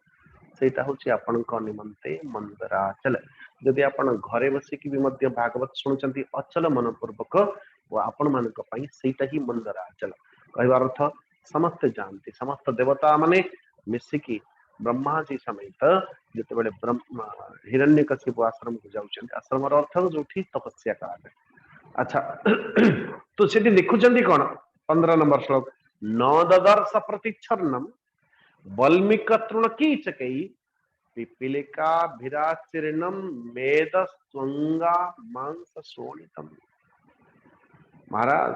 सेटा होची आपनक निमंते मंदराचल जदि आपण घरे बसिकी भी मध्य भागवत सुनचंती अचल मन पूर्वक वो आपण मानक पई सेटा ही मंदराचल कहबार अर्थ समस्ते जानती समस्त देवता माने मिसिकी ब्रह्मा जी समेत जिते बड़े ब्रह्म हिरण्यकशिपु आश्रम को जाउछन आश्रम रो अर्थ जोठी तपस्या कराबे। अच्छा तो सेठी देखुचंदी कोन 15 नंबर श्लोक न ददर्श प्रतिच्छन्नम वल्मीक तृण कीचकई पिपीलिका भिराचिर्णम मेद स्वंगा मांस शोणितम। महाराज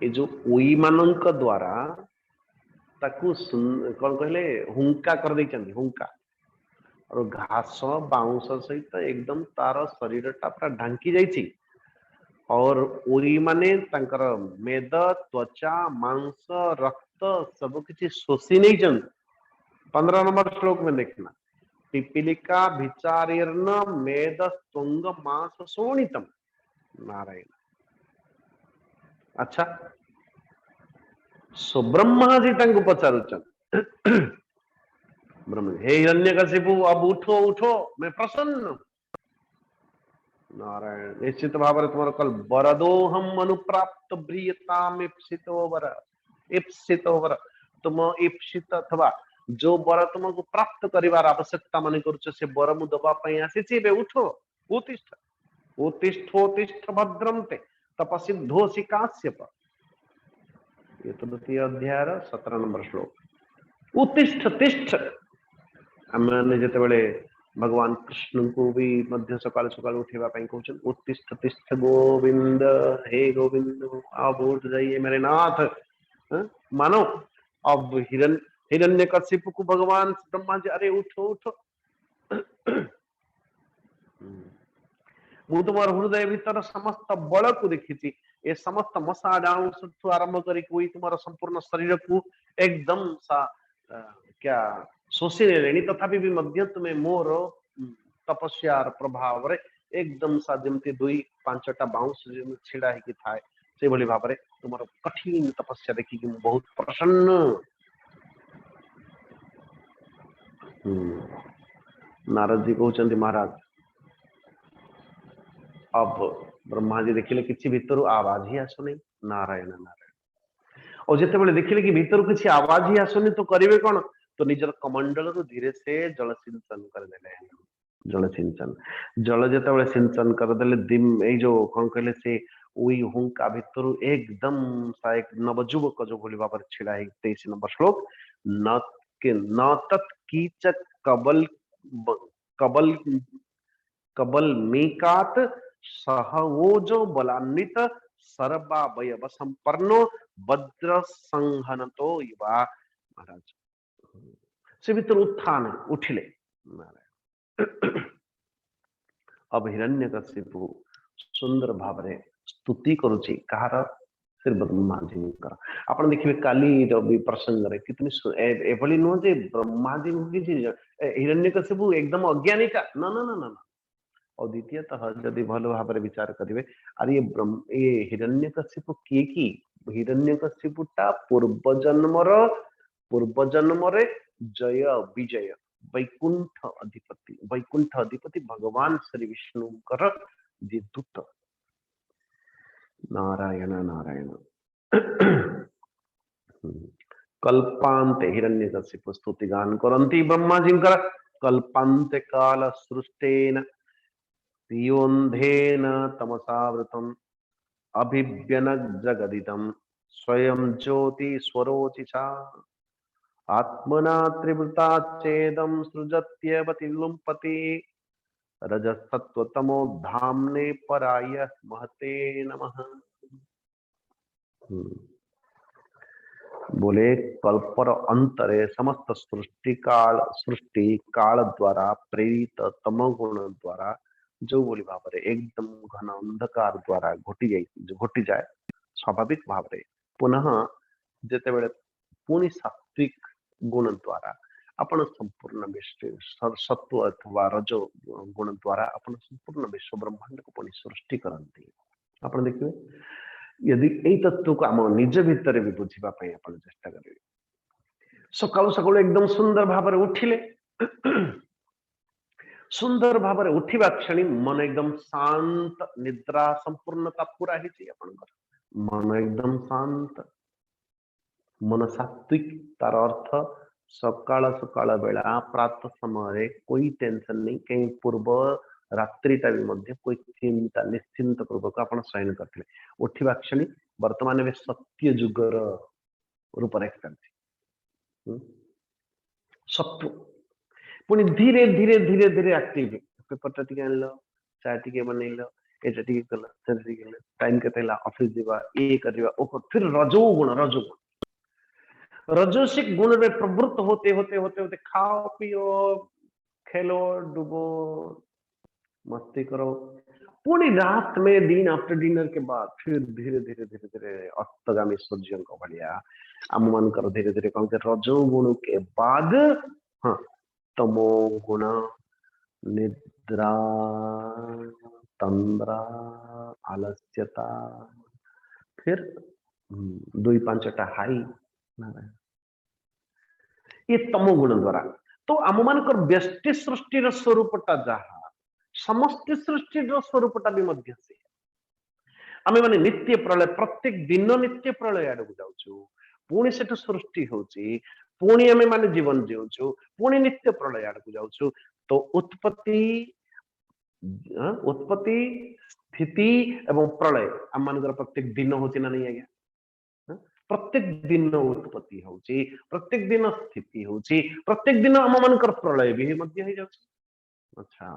ये जो उई मानक द्वारा ताकू कौन कहले हुंका कर देचंदी हुंका और घास बाउंस सहित एकदम तार शरीर टा पूरा ढांकी जाइछि और उई माने तांकर मेद त्वचा मांस रक्त सब किछि शोषी नहीं जन। 15 नंबर श्लोक में देखना पिपीलिका भिचारीर्ण मेद स्तुंग मांस शोणितम। नारायण। अच्छा सो ब्रह्मा जी तांको पचारुचन ब्रह्म हे हिरण्यकशिपु अब उठो उठो मैं प्रसन्न। नारायण। निश्चित भाव तुम कल वरदोहम अनुप्राप्त ब्रियताम इप्सितो वर इप्सितो वर तुम इप्सित अथवा जो वर तुमको प्राप्त करिवार आवश्यकता मन करूछ से वर मु दबा पई आसीछि बे उठो उत्तिष्ठ उत्तिष्ठोत्तिष्ठ भद्रम ते तपसिद्धोसि काश्यप। ये तो द्वितीय अध्याय 17 नंबर श्लोक। उत्तिष्ठ तिष्ठ हमने जते बेले भगवान कृष्ण को भी मध्य सकाल सकाल उठेवा पई कहउछन उत्तिष्ठ तिष्ठ गोविंद हे गोविंद आप उठ जाइए मेरे नाथ। मानो अब हिरण्यकशिपु को भगवान ब्रह्मा जी अरे उठो उठो मु तुम हृदय भीतर समस्त बल को देखी ये समस्त मशा डाउन आरंभ करी कोई तुम्हारा संपूर्ण शरीर को एकदम सा क्या शोषी लेनी तथापि भी मध्य तुम्हें मोर तपस्यार प्रभाव रे एकदम सा जमती दुई पांचटा बाउंस छिड़ा ही थाए से भली भाव रे तुम्हारा कठिन तपस्या देखी कि बहुत प्रसन्न। नारद जी कहते महाराज अब ब्रह्मा जी देखिले किसी भीतर आवाज ही आसुनी। नारायण नारायण। और जिते बड़े देखिले कि भीतर किसी आवाज ही आसुनी तो करिवे कौन तो निजर कमंडल रु धीरे से जल सिंचन कर देले। जल सिंचन जल जिते बड़े सिंचन कर देले दिम ए जो कौन कहले से उई हुंका भीतर एकदम सा एक नवजुवक जो भली भाव छिड़ा है 23 नंबर श्लोक न के न तत् कीच कबल कबल कबल मीकात सहवोजो बलान्वित सर्वावयव संपन्नो वज्र संहनतो युवा। महाराज से भीतर उत्थान उठिले। अब हिरण्यकशिपु सुंदर भाव रे स्तुति करुछि कहार श्री ब्रह्मा जी कर आपण देखिबे काली रवि प्रसंग रे कितनी एभली नो जे ब्रह्मा जी कि हिरण्यकशिपु एकदम अज्ञानी का ना ना ना ना। और द्वितीयतः जदि भल भाव विचार करेंगे अरे ये हिरण्यकशिपु किए कि हिरण्यकशिपुटा पूर्व जन्म रे जय विजय वैकुंठ अधिपति भगवान श्री विष्णु कर जे दूत। नारायण नारायण। कल्पांते हिरण्यकशिपु स्तुति गान करंती ब्रह्मा जी कल्पांते काल सृष्टेन पियोन्धेन तमसावृतम अभिव्यनग जगदिदम स्वयं ज्योति स्वरोचिषा आत्मना त्रिवृता चेदम सृजत्यवति लुम्पति रजसत्वतमो धाम्ने पराय महते नमः। बोले कल्पर अंतरे समस्त सृष्टि काल द्वारा प्रेरित तम गुण द्वारा जो बोली भाव रे एकदम घन अंधकार द्वारा घोटी जाए स्वाभाविक भाव रे पुनः जेते बेले पुणी सात्विक गुण द्वारा अपन संपूर्ण विश्व सत्व अथवा रजो गुण द्वारा अपन संपूर्ण विश्व ब्रह्मांड को पुणी सृष्टि करती। आपण देखिए यदि यही तत्व को आम निज भितर भी बुझा अपन चेष्टा करेंगे सकाल सकाल एकदम सुंदर भाव रे उठिले सुंदर भाव रे उठिबा क्षणी मन एकदम शांत निद्रा संपूर्णता पूरा ही अपन मन एकदम शांत मन सात्विक तार अर्थ सकाळ सकाळ बेला प्रातः समय कोई टेंशन नहीं कहीं पूर्व रात्रिटा भी मध्य कोई चिंता निश्चिंत पूर्वक आपण शयन करथिले उठिबा क्षणी वर्तमान में सत्य जुगर रूपरेख चलछि सत्व पुणी धीरे धीरे धीरे धीरे एक्टिव पेपरटा टिके आनलो चाय टिके बनैलो एटा टिके कला सेटा टिके कला टाइम केते ला ऑफिस जीवा ए करबा ओ फिर रजोगुण रजसिक गुण में प्रवृत्त होते होते होते होते खाओ पियो खेलो डूबो मस्ती करो पूरी रात में दिन आफ्टर डिनर के बाद फिर धीरे धीरे धीरे धीरे अस्तगामी सूर्य भाया आम मान धीरे धीरे कौन रजो गुण के बाद हाँ तमो गुण निद्रा तंद्रा आलस्यता फिर 2-5टा हाई ये तमो गुण द्वारा तो आम मान व्यष्टि सृष्टि स्वरूपटा जहा समष्टि सृष्टि स्वरूपटा भी मध्य से आम माने नित्य प्रलय प्रत्येक दिन नित्य प्रलय आड़ को जाऊँ पुणी से सृष्टि होची पुणी आम माने जीवन जीवु पुणी नित्य प्रलय आड़ को जाऊँ तो उत्पत्ति उत्पत्ति स्थिति एवं प्रलय आम मान प्रत्येक दिन होची ना नहीं आज्ञा प्रत्येक दिन उत्पत्ति होची प्रत्येक दिन स्थिति होची प्रत्येक दिन आम मान प्रलय भी मध्य हो जाउची अच्छा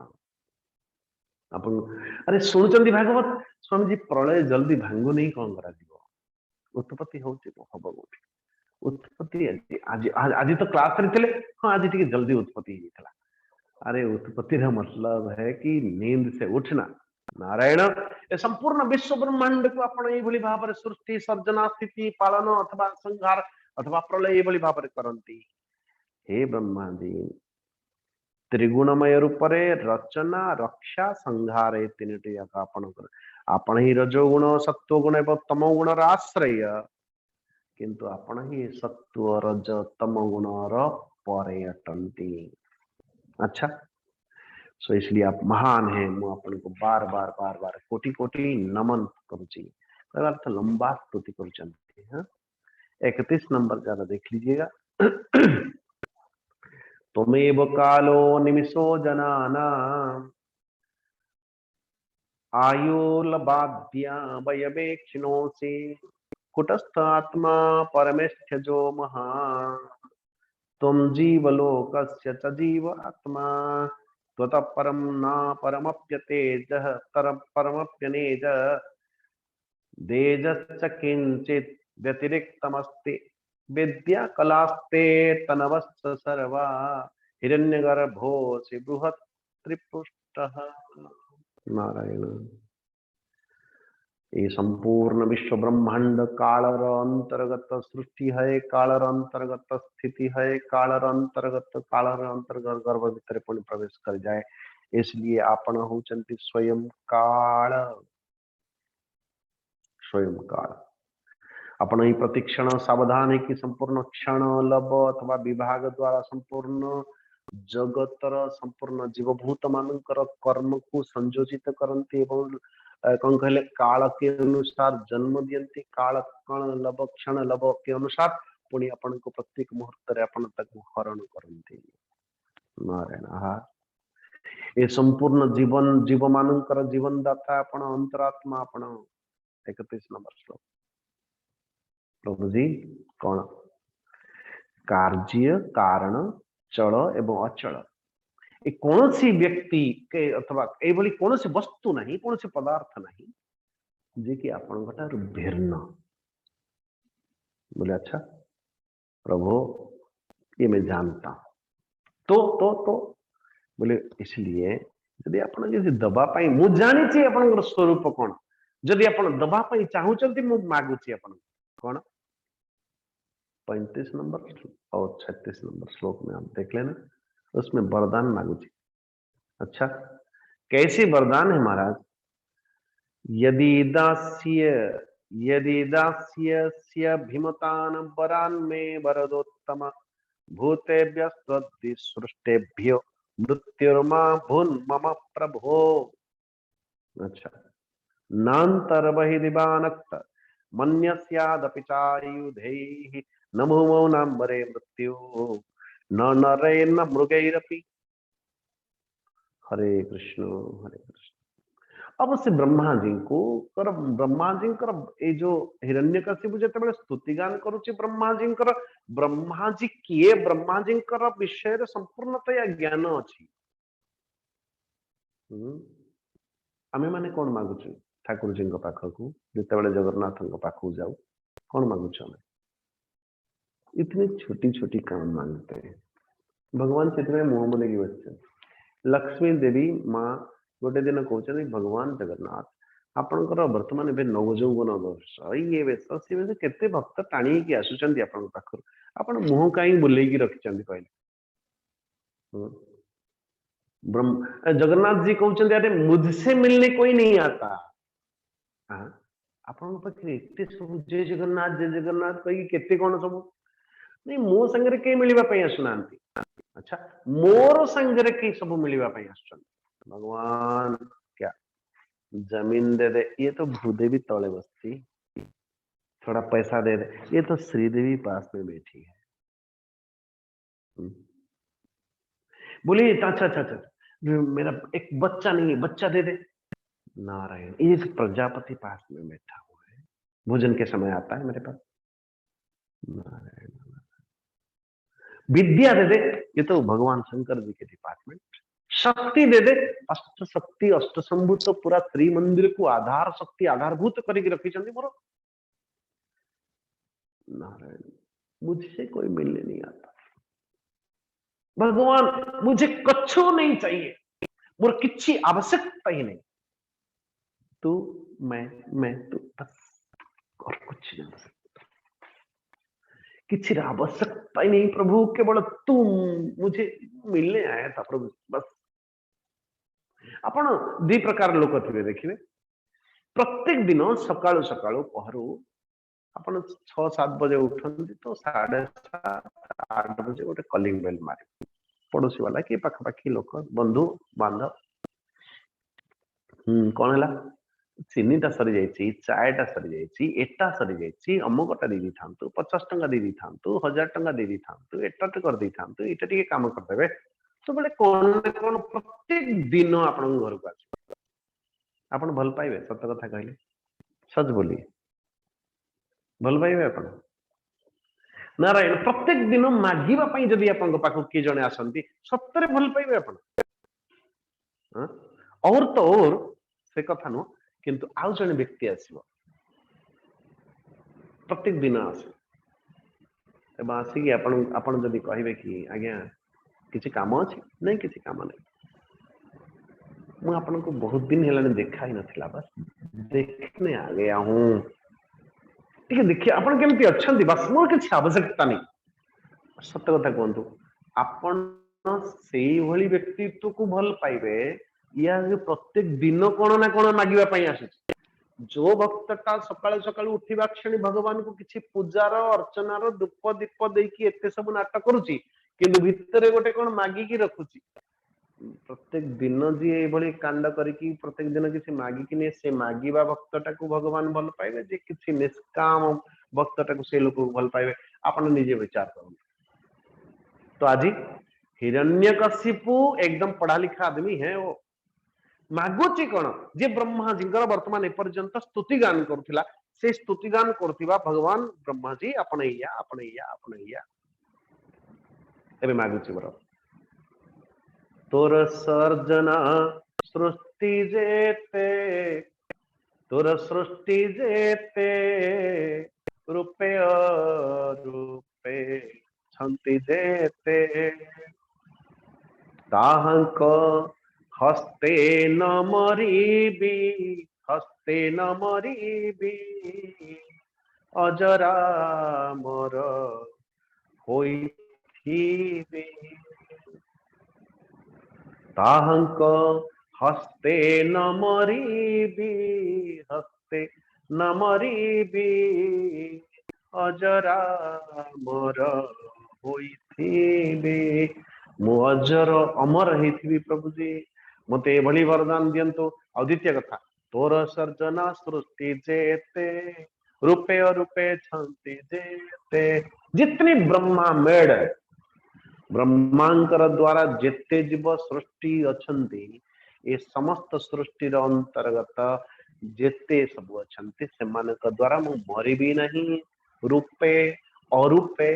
अपन अरे सुनुचंदी भागवत स्वामी जी प्रलय जल्दी भांगु नहीं कौन करा जीवो उत्पत्ति होची तो हबो गोटी उत्पत्ति आज आज आज तो क्लास रे थिले हां आज टिके जल्दी उत्पत्ति हिथला अरे उत्पत्ति रा मतलब है कि नींद से उठना नारायण ए संपूर्ण विश्व ब्रह्मांड को आपण ए भली भाव रे सृष्टि सर्जना स्थिति पालन अथवा संहार अथवा प्रलय ए भली भाव रे करंती हे ब्रह्मा जी त्रिगुणमय रूप रे रचना रक्षा संहार ए तीनटी जाक आपण ही रजोगुण सत्वगुण एवं तमोगुण रा आश्रय किंतु आपण ही सत्व रज तमोगुण रा परे अटंती अच्छा सो इसलिए आप महान है मु अपन को बार बार बार बार कोटि कोटि नमन करुची अर्थ लंबा स्तुति करुचंती हां 31 नंबर जरा देख लीजिएगा त्वमेव कालो निमिषो जनाना आयुर्लबाध्या वयवेक्षिणोसि कुटस्थ आत्मा परमेष्ठ्यजो महा त्वं जीवलोकस्य च जीव आत्मा त्वतः परम न परमप्यतेजः परमप्यनेज देजश्च किंचित् व्यतिरिक्तमस्ति विद्या कलास्ते तनवश्च सर्वा हिरण्यगर्भोऽसि बृहत् त्रिपुष्टः नारायण ये संपूर्ण विश्व ब्रह्मांड कालर अंतर्गत सृष्टि है कालर अंतर्गत स्थिति है कालर अंतर्गत गर्भ भीतर पुण्य प्रवेश कर जाए इसलिए आपण होचंती स्वयं काल आपण ही प्रतिक्षण सावधान है कि संपूर्ण क्षण लब अथवा विभाग द्वारा संपूर्ण जगतर संपूर्ण जीवभूत मानकर कर्म को संयोजित करते एवं कौन कहले काल के अनुसार जन्म दियंती काल कण लब क्षण लब के अनुसार पुणी अपन को प्रत्येक मुहूर्त रे अपन तक हरण करंती नारायण हा ये संपूर्ण जीवन जीव मानकर जीवन दाता अपन अंतरात्मा अपन 31 नंबर श्लोक प्रभु जी कौन कार्य कारण चल एवं अचल ए कौन सी व्यक्ति के अथवा ए बोली कौन सी वस्तु नहीं कौन सी पदार्थ नहीं जे कि आपण गटार भिन्न बोले अच्छा प्रभु ये मैं जानता तो बोले इसलिए यदि आपण यदि दबा पाई मु जानी छी आपण स्वरूप कौन यदि आपण दबा पाई चाहू चंती मु मागु छी आपण कौन 35 नंबर और 36 नंबर श्लोक में आप देख लेना उसमें वरदान मांगू जी अच्छा कैसे वरदान है महाराज यदि दास्य भीमतान वरान में वरदोत्तम भूतेभ्य सृष्टेभ्यो मृत्युर्मा भून मम प्रभो अच्छा नान्तर्बहि दिवानक्त मन्यस्यादपि चायुधैः न भूमौ नाम्बरे मृत्यु न नरे न मृगैरपि। हरे कृष्ण हरे कृष्ण। अब से ब्रह्मा जी को ब्रह्मा जी ये जो हिरण्यकशिपु जेतेबेले स्तुतिगान करुछि ब्रह्मा जी किए ब्रह्मा जी विषय संपूर्णतया ज्ञान अछि। आमे माने कौन मागुछु ठाकुर जी पाखकू जेतेबेले जगन्नाथ पाखकू जाऊ कौन मागुछु हमें इतनी छोटी छोटी काम मांगते हैं। भगवान से मुंह बोलेगी बच्चे लक्ष्मी देवी माँ गोटे दिन कहते भगवान जगन्नाथ आपणकर वर्तमान ए नवजौवन वर्ष ये वेश सी वेश केते भक्त टाणी आसुचंदी आपण पाखर आपण मुंह कहीं बुलेकी रखिचंदी कहले। ब्रह्म जगन्नाथ जी कहते अरे मुझसे मिलने कोई नहीं आता। आपण पाखे एते सब जय जगन्नाथ कही केते कौन सब नहीं मो संगे कई मिलवा आसुना। अच्छा मोर संगे कई सब मिलवा आस भगवान क्या जमीन दे दे ये तो भूदेवी तले बसती थोड़ा पैसा दे दे ये तो श्रीदेवी पास में बैठी है। बोली अच्छा अच्छा अच्छा मेरा एक बच्चा नहीं है बच्चा दे दे। नारायण ये प्रजापति पास में बैठा हुआ है भोजन के समय आता है मेरे पास। नारायण विद्या दे दे ये तो भगवान शंकर जी के डिपार्टमेंट। शक्ति दे दे अष्ट शक्ति अष्ट संभूत तो पूरा त्रिमंदिर को आधार शक्ति आधारभूत करके रखी मोर। नारायण मुझसे कोई मिलने नहीं आता भगवान मुझे कछु नहीं चाहिए मोर किसी आवश्यकता ही नहीं तू मैं तू बस और कुछ नहीं किसी आवश्यकता ही नहीं प्रभु केवल तू मुझे मिलने आया था प्रभु बस। आपण दी प्रकार लोक थे देखिए प्रत्येक दिन सकाळु सकाळु पहरू आपण 6-7 बजे उठती तो 7:30-8 बजे गोटे कलिंग बेल मारे पड़ोसी वाला कि पाखापाखि लोक बंधु बांधव कौन है चीनीटा सरी जाइए चायटा सरी जाइए एटा सरी जाइए अमुकटा दे दी था 50 टंका दे दी था 1000 टंका दे दी था एटा कर दी था एटा टे काम करदे सब बड़े कौन कौन प्रत्येक दिन आप घर को आप भल पाइबे सत कथा कहले सच बोलिए भल पाइबे आप नारायण प्रत्येक दिन मागिबा जदि आपन पाखु किए जने आसंती सत्तरे भल पाइबे आप और तो और से कथा नु किंतु आउ जने व्यक्ति आसीबो प्रत्येक दिन आसे एबा आसी आपन आपन जदि कहिबे कि आज्ञा किसी काम अछि नहीं किसी काम नहीं मैं आपन को बहुत दिन हेलाने देखा ही नथिला बस देखने आ गया हूं ठीक है देखिए आपन केमती अछंती बस मोर किछि आवश्यकता नहीं सत्य कथा कहतु आपण सेई भली व्यक्तित्व को भल पाइबे या प्रत्येक दिन कोन ना कोन मागिबा पई आसी जो भक्तटा सकाळ सकाळ उठिबा क्षणी भगवान को किछि पूजार अर्चनार धूप दीप देकी एते सब नाटक करूची किंतु भितरे गोटे कोन मागी की रखुची प्रत्येक दिन जी ये कांड करिकी प्रत्येक दिन किसी मागिकी ने से मागिबा भक्तटा को भगवान भल पाइबे जे किछि निष्काम भक्तटा को से लोक भल पाइबे आपण निजे विचार करूँ। तो आज हिरण्यकशिपु एकदम पढ़ा लिखा आदमी है वो मागुची कौन जे ब्रह्मा जी वर्तमान एपर्यंत स्तुति गान करुथिला से स्तुति गान करुथिबा भगवान ब्रह्मा जी आपणैया आपणैया आपणैया एबे मागुची बरो तोर सर्जना सृष्टि जेते तोर सृष्टि जेते रूपे रूपे छंति जेते ताहंक हस्ते न मरीबी हस्ते न मरीबी अजरा मोर होइथिबे ताहंक हस्ते न मरीबी हस्ते न मरीबी अजरा मोर होइथिबे मु अजर अमर हेथिबी प्रभु जी मते एभली वरदान दियंतो आ द्वितीय कथा तोर सर्जना सृष्टि जेते रूपे रूपे छंति जेते जितनी ब्रह्मा मेड ब्रह्मांकर द्वारा जेते जीव सृष्टि अछंती ए समस्त सृष्टि अंतर्गत जेते सब अछंती सेमानक द्वारा मु मरिबी नहीं रूपे अरूपे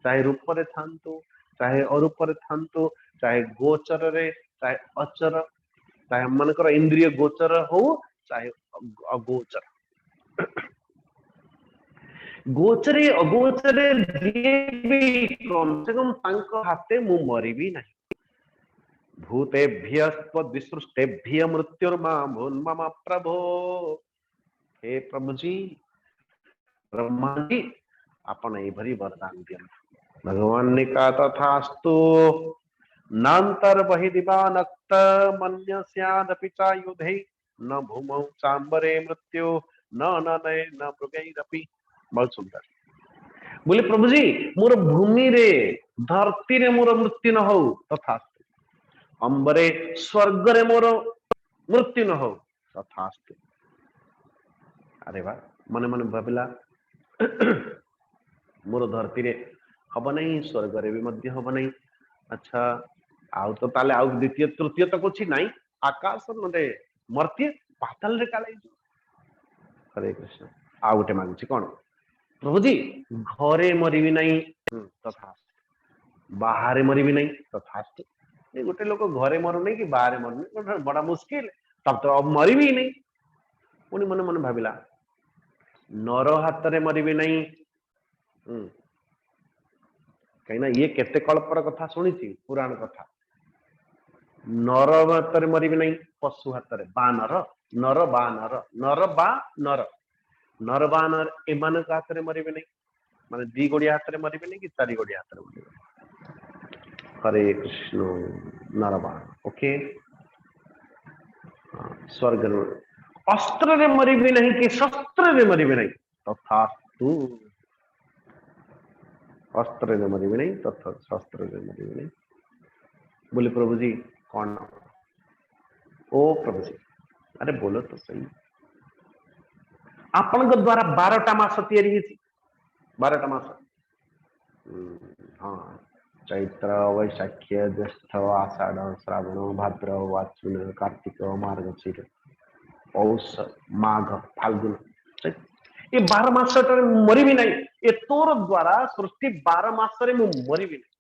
चाहे रूप रे थांतु चाहे अरूप रे थांतु चाहे गोचर रे चाहे अचर चाहे मनकर इंद्रिय गोचर हो चाहे अगोचर गोचरे अगोचरे भी कम से कम तांको हाथे मु मरिबी नहीं भूतेभ्यस्त्वद्विसृष्टेभ्य मृत्युर्मा भून्मम प्रभो। हे प्रभु जी ब्रह्मा जी आपण एभरी वरदान दियंतु। भगवान ने कहा तथास्तु नांतर बहिदिवा नक्त मन्यस्यादपि चायुधे न भूमौ चांबरे मृत्यु न नये न मृगैरपि। बहुत सुंदर बोले प्रभु जी मोर भूमि रे धरती रे मोर मृत्यु न हो तथास्तु अंबरे स्वर्ग रे मोर मृत्यु न हो तथास्तु। अरे वाह मन मन भाविला मोर धरती रे हम नहीं स्वर्ग रे भी मध्य हम नहीं। अच्छा आउ तो ताले आउ द्वितीय तृतीय तो कुछ नहीं आकाश मते मर्त्य पाताल रे काले। हरे कृष्ण आउ गोटे मांगुची कौन प्रभु जी घरे मरिबी नहीं तथा बाहर मरिबी नहीं तथास्तु। ये गोटे लोक घरे मरु नहीं कि बाहर मरु नहीं बड़ा मुश्किल तब तो अब मरिबी नहीं। पुणी मन मन भाविला नर हाथ रे मरिबी नहीं कहीं ये केते कल्पर कथा सुनी पुराण कथा नर हाथ रे मरिबी नहीं पशु हाथ रे बानर नर बानर नर बा नर नर बानर एमान हाथ रे मरिबी नहीं माने दी गोड़िया हाथ रे मरिबी नहीं कि चारि गोड़िया हाथ रे मरिबी। हरे कृष्ण नरबाण ओके स्वर्ग अस्त्र रे मरिबी नहीं कि शस्त्र रे मरिबी नहीं तथास्तु अस्त्र रे मरिबी नहीं तथा शस्त्र रे मरिबी नहीं। बोले प्रभु जी कौन ओ प्रभु जी अरे बोलो तो सही आपण द्वारा 12टा मास तैयारी हेची 12टा मास हाँ चैत्र वैशाख्य ज्येष्ठ आषाढ़ श्रावण भाद्र आश्विन कार्तिक मार्गशीर पौष माघ फाल्गुन ये 12 मास मरी भी नहीं ये तोर द्वारा सृष्टि 12 मास मु मरी भी नहीं।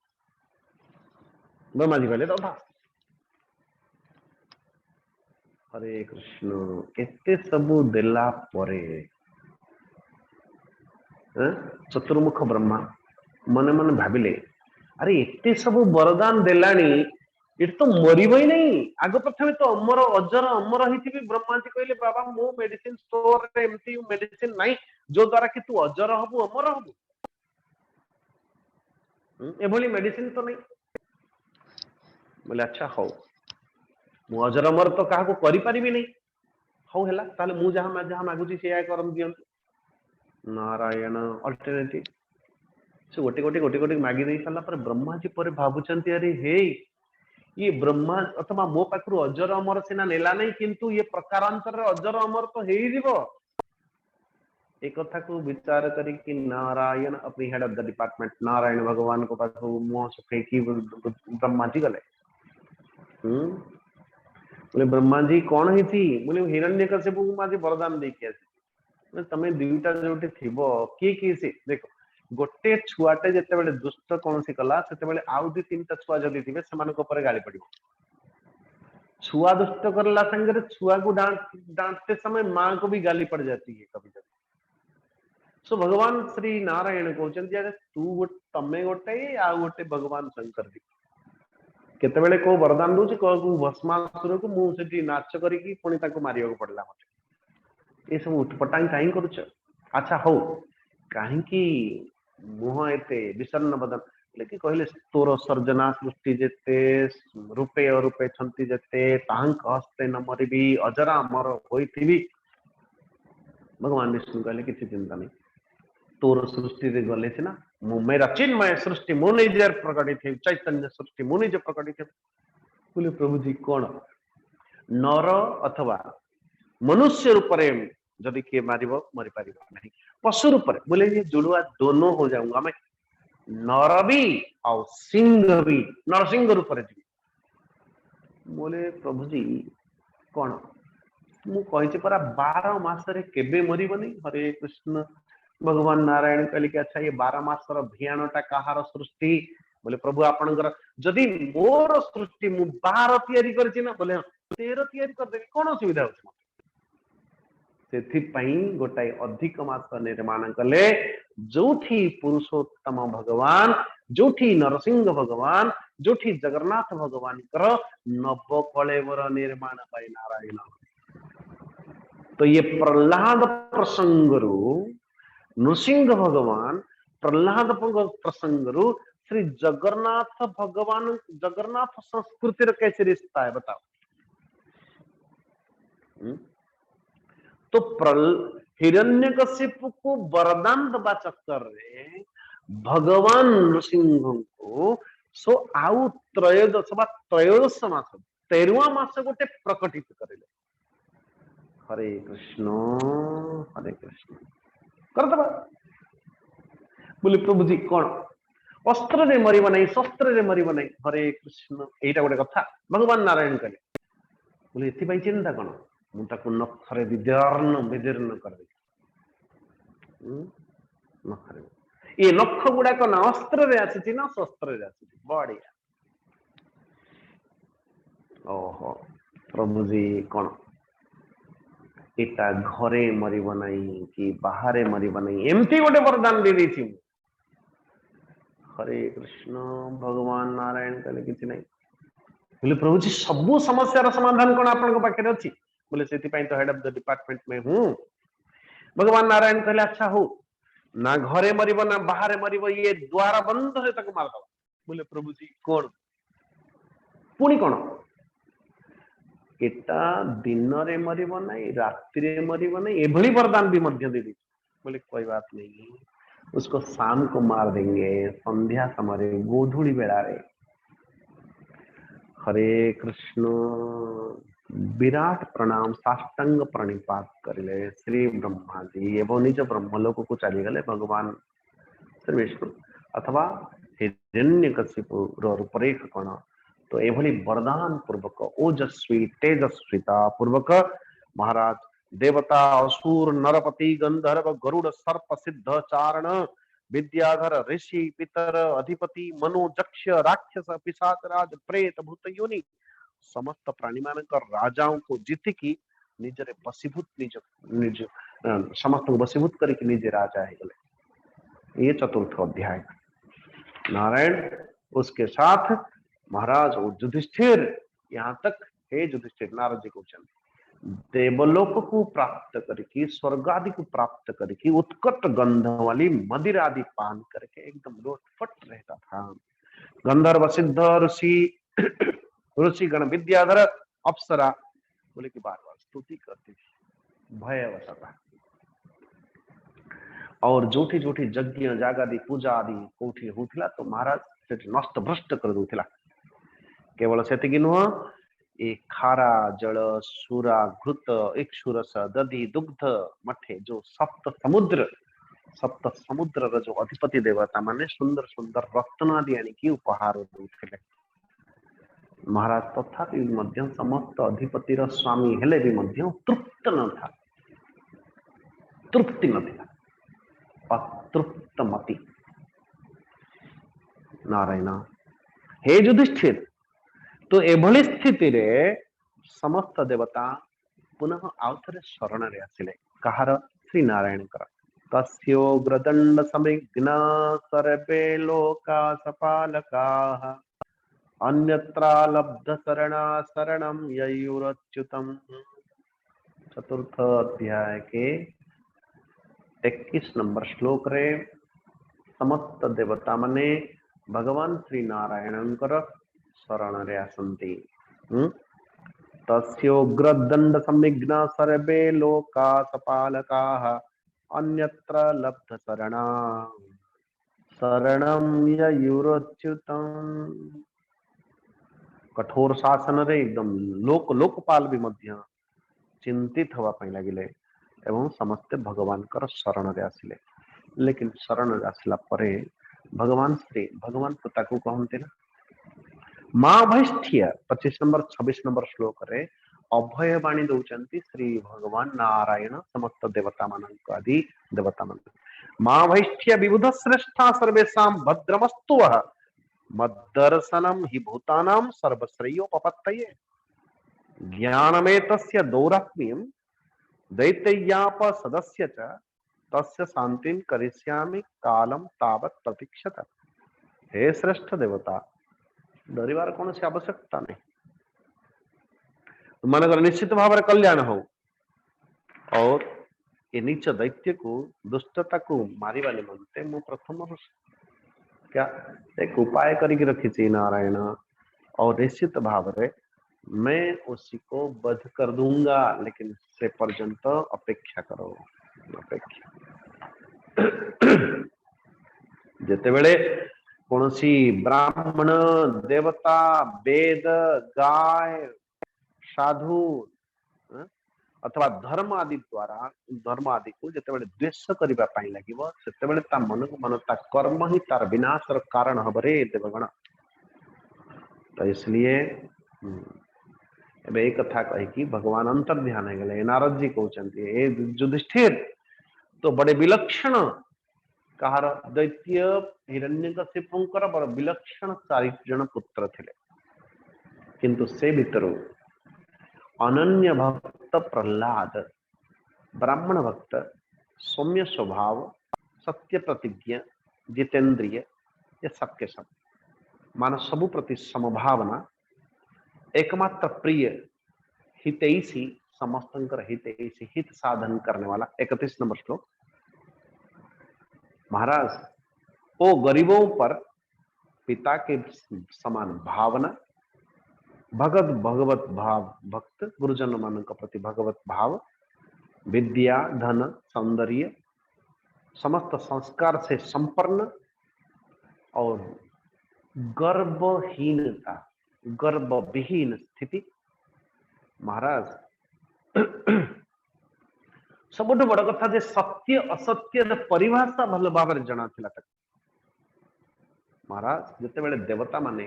ब्रह्मा जी कहले तथा। हरे कृष्ण एते सबू देला परे चतुर्मुख ब्रह्मा मन मन भाविले अरे एते सब वरदान देलानी ये तो मरिब ही नहीं आग प्रथम तो अमर अजर अमर ही ब्रह्मा जी कहले बाबा मो मेडिसिन स्टोर रे एमती मेडिसिन नहीं जो द्वारा कि तू अजर हबु अमर हबु एभली मेडिसिन तो नहीं। बोले अच्छा हो मु अजर अमर तो काहा को करि परिबी नहीं हो हैला ताले मु जहां मागुची से करम दियंतु नारायण अल्टरनेटिव से गोटे गोटे गोटे गोटे मागी दे सारा पर ब्रह्मा जी पर भावुचंती अरे हे ये ब्रह्मा अथवा मो पाखरु अजर अमर सिना नेला नहीं किंतु ये प्रकारांतर अजर अमर तो हे जीवो एक कथा को विचार करी कि नारायण अपनी head of the department Narayan भगवान को पाखरु मुंह सुखे की ब्रह्मा जी गले बोले ब्रह्मा जी कौन ही थी बोले हिरण्यकशिपु को माजी वरदान दे के आसी तमे दुईटा जोटी थिबो की से देखो गोटे छुआटे जेते बेले दुष्ट कौन सी कला सेते बेले आउ दी तीनटा छुआ जदी थिबे समान ऊपर गाली पड़िबो छुआ दुष्ट करला संगे छुआ को डांटते समय मां को भी गाली पड़ जाती है कभी कभी। सो भगवान श्री नारायण कहते अरे तू तमे गोटे आ गोटे भगवान शंकर भी केते बेले को वरदान दूची को भस्मासुर को मु सेठी नाच करिकी पुणी ताको मारिया को पड़ला मते ए सब उठपटाई काई करूछ। अच्छा हो काहे की मुह एते विषन्न बदन लेकिन कहले तोर सर्जना सृष्टि जेते रूपे अरूपे छंती जेते तांक हस्ते न मरिबी अजरा अमर होइथिबी। भगवान विष्णु कहले किसी चिंता नहीं तोर सृष्टि रे गले सिना मु मेरा चिन्मय सृष्टि मु निजे प्रकटित है चैतन्य सृष्टि मु निजे प्रकटित है। बोले प्रभु जी कौन नर अथवा मनुष्य रूप में जदि किए मारिब मरी पारिबा नहीं पशु रूप में बोले ये जुड़वा दोनों हो जाऊंगा मैं नर भी और सिंह भी नरसिंह रूप बोले प्रभु जी कौन मु कही परा 12 मासरे केबे मरिबनी हरे कृष्ण भगवान नारायण कहले कि अच्छा ये 12 मासर भियाणटा कहार सृष्टि बोले प्रभु आपणकर जदि मोर सृष्टि मु 12 तैयारी करछि ना बोले 13 तैयारी कर देबी कोन सुविधा होछ सेथिपाई गोटाए अधिक मास निर्माण कले जोठी पुरुषोत्तम भगवान जोठी नरसिंह भगवान जोठी जगन्नाथ भगवान कर नव कलेवर निर्माण पाई नारायण तो ये प्रहलाद प्रसंग नृसिंह भगवान प्रहलाद प्रसंग श्री जगन्नाथ भगवान जगन्नाथ संस्कृति कैसे रिश्ता है बताओ तो हिरण्यकशिपु को वरदान दबा चक्कर रे भगवान नृसिंह को सो आउ त्रयोदश त्रयोदश मास 13वां मास गोटे प्रकटित करेले हरे कृष्ण करदबा बोले प्रभु जी कौन अस्त्र रे मरिब नहीं शस्त्र रे मरिब नहीं हरे कृष्ण एटा गोटे कथा भगवान नारायण कहले बोले एथि चिंता कौन मुझे नखरे विदीर्ण कर नखरे ये नख गुड़ाक ना अस्त्र रे आसी ना शस्त्र रे आसी बढ़िया ओहो प्रभु जी कौन एटा घरे मरिब नहीं कि बाहर मरिब नहीं एमती गोटे वरदान दे दी थी हरे कृष्ण भगवान नारायण कहले किसी नहीं बोले प्रभु जी सबू समस्या समाधान कौन आपन पाखे अच्छी बोले से तो हेड ऑफ द डिपार्टमेंट में हूँ भगवान नारायण कहले अच्छा हो ना घरे मरिब ना बाहर मरिब ये द्वार बंद है तक मारदबा बोले प्रभु जी कौन पुणी कौन एटा दिन रे मरिब नहीं रात्रि रे मरिब नहीं एभली वरदान भी मध्य दे दी बोले कोई बात नहीं उसको शाम को मार देंगे संध्या समय गोधूली बेला रे हरे कृष्ण विराट प्रणाम साष्टांग प्रणिपात करिले श्री ब्रह्मा जी एवं निज ब्रह्मलोक को चली गले भगवान श्री विष्णु अथवा हिरण्यकशिपु रूपरेख कण तो एभली वरदान पूर्वक ओजस्वी तेजस्विता पूर्वक महाराज देवता असुर नरपति गंधर्व गरुड़ सर्प सिद्ध चारण विद्याधर ऋषि पितर अधिपति मनो जक्ष राक्षस पिशाच राज प्रेत भूत योनि समस्त प्राणी मान राजाओं को जीतिकी निजरे बसीभूत निज निज समस्त बसीभूत करके निजे राजा है गले ये चतुर्थ अध्याय नारायण उसके साथ महाराज युधिष्ठिर यहाँ तक हे युधिष्ठिर नारद जी को देवलोक को प्राप्त करके स्वर्ग आदि को प्राप्त करके उत्कट गंध वाली मदिरा आदि पान करके एकदम लोटफट रहता था गंधर्व सिद्ध ऋषि ऋषिगण विद्याधर अप्सरा बोले कि बार बार स्तुति करती थी भय अवसता और जोठी जोठी यज्ञ जागादि पूजा आदि कोठी होथिला तो महाराज से नष्ट भ्रष्ट कर दूथिला केवल सेतिकी नुह ए खारा जल सुरा घृत इक्षुरस दधि दुग्ध मठे जो सप्त समुद्र जो अधिपति देवता माने सुंदर सुंदर रत्न आदि आनिकी उपहार दूथिले महाराज तथापि मध्य समस्त अधिपति स्वामी हेले भी मध्य तृप्त न था तृप्ति न था अतृप्त मति नारायण हे युधिष्ठिर तो एभली स्थिति रे समस्त देवता पुनः आउथरे शरण रे आसिले कहार श्री नारायण कर तस्योग्रदंड समिग्ना सर्वे लोका सपालकाः अन्यत्र लब्ध शरणा शरणम ययुरच्युतम चतुर्थ अध्याय के 21 नंबर श्लोक रे समस्त देवता माने भगवान श्री नारायण शरण रे आसंती तस्योग्रदंड समिग्ना सर्वे लोका सपालकाः अन्यत्र लब्ध शरणा शरणम ययुरच्युतम कठोर शासन रे एकदम लोकपाल भी मध्य चिंतित हवा पाई लगिले एवं समस्ते भगवान कर शरण रे आसिले लेकिन शरण रे आसला परे भगवान श्री भगवान तो ताकू कहते ना माँ भैष्ठिया 25 नंबर 26 नंबर श्लोक रे अभय बाणी दौरान श्री भगवान नारायण समस्त देवता मान आदि देवता मान माँ भैष्ठिया विबुध श्रेष्ठा सर्वेशा भद्रमस्तु वः मद्दर्शनम हि भूतानां सर्वश्रेयोपपत्तये ज्ञानमेतस्य दौरात्म्यं दैत्ययाप सदस्य च तस्य शांतिं करिष्यामि कालम तावत् प्रतीक्षत। हे श्रेष्ठ देवता डरिवार कौन सी आवश्यकता नहीं मनकर निश्चित भाव में कल्याण हो और ये नीच दैत्य को दुष्टता को मारिबा निमंते मु प्रथम क्या एक उपाय करके रखी नारायण और निश्चित भाव में मैं उसी को वध कर दूंगा लेकिन से पर्यंत अपेक्षा करो अपेक्षा जेते बेले कौन सी ब्राह्मण देवता वेद गाय साधु अथवा धर्म आदि द्वारा धर्म आदि को जितेबाला द्वेष करने लगे से मन को मन ता कर्म ही तार विनाशर कारण हम रे देवगण। तो इसलिए एक कथा कही भगवान अंतर ध्यान है गले नारद जी कहते युधिष्ठिर तो बड़े विलक्षण कहार दैत्य हिरण्यकशिपुंकर बड़ विलक्षण 4 जन पुत्र थे किंतु से भीतर अनन्य भक्त प्रहलाद ब्राह्मण भक्त सौम्य स्वभाव सत्य प्रतिज्ञा जितेंद्रिय ये सबके सब मान सबु प्रति समभावना एकमात्र प्रिय हितैषी समस्त हितैषी हित साधन करने वाला 31 नंबर श्लोक। महाराज ओ गरीबों पर पिता के समान भावना भगत भगवत भाव भक्त गुरुजन मान प्रति भगवत भाव विद्या धन सौंदर्य समस्त संस्कार से संपन्न और गर्भहीनता गर्भविहीन स्थिति। महाराज सबुठ बड़ कथा जे सत्य असत्य परिभाषा भल भाव जना थिला तक। महाराज जिते बेले देवता माने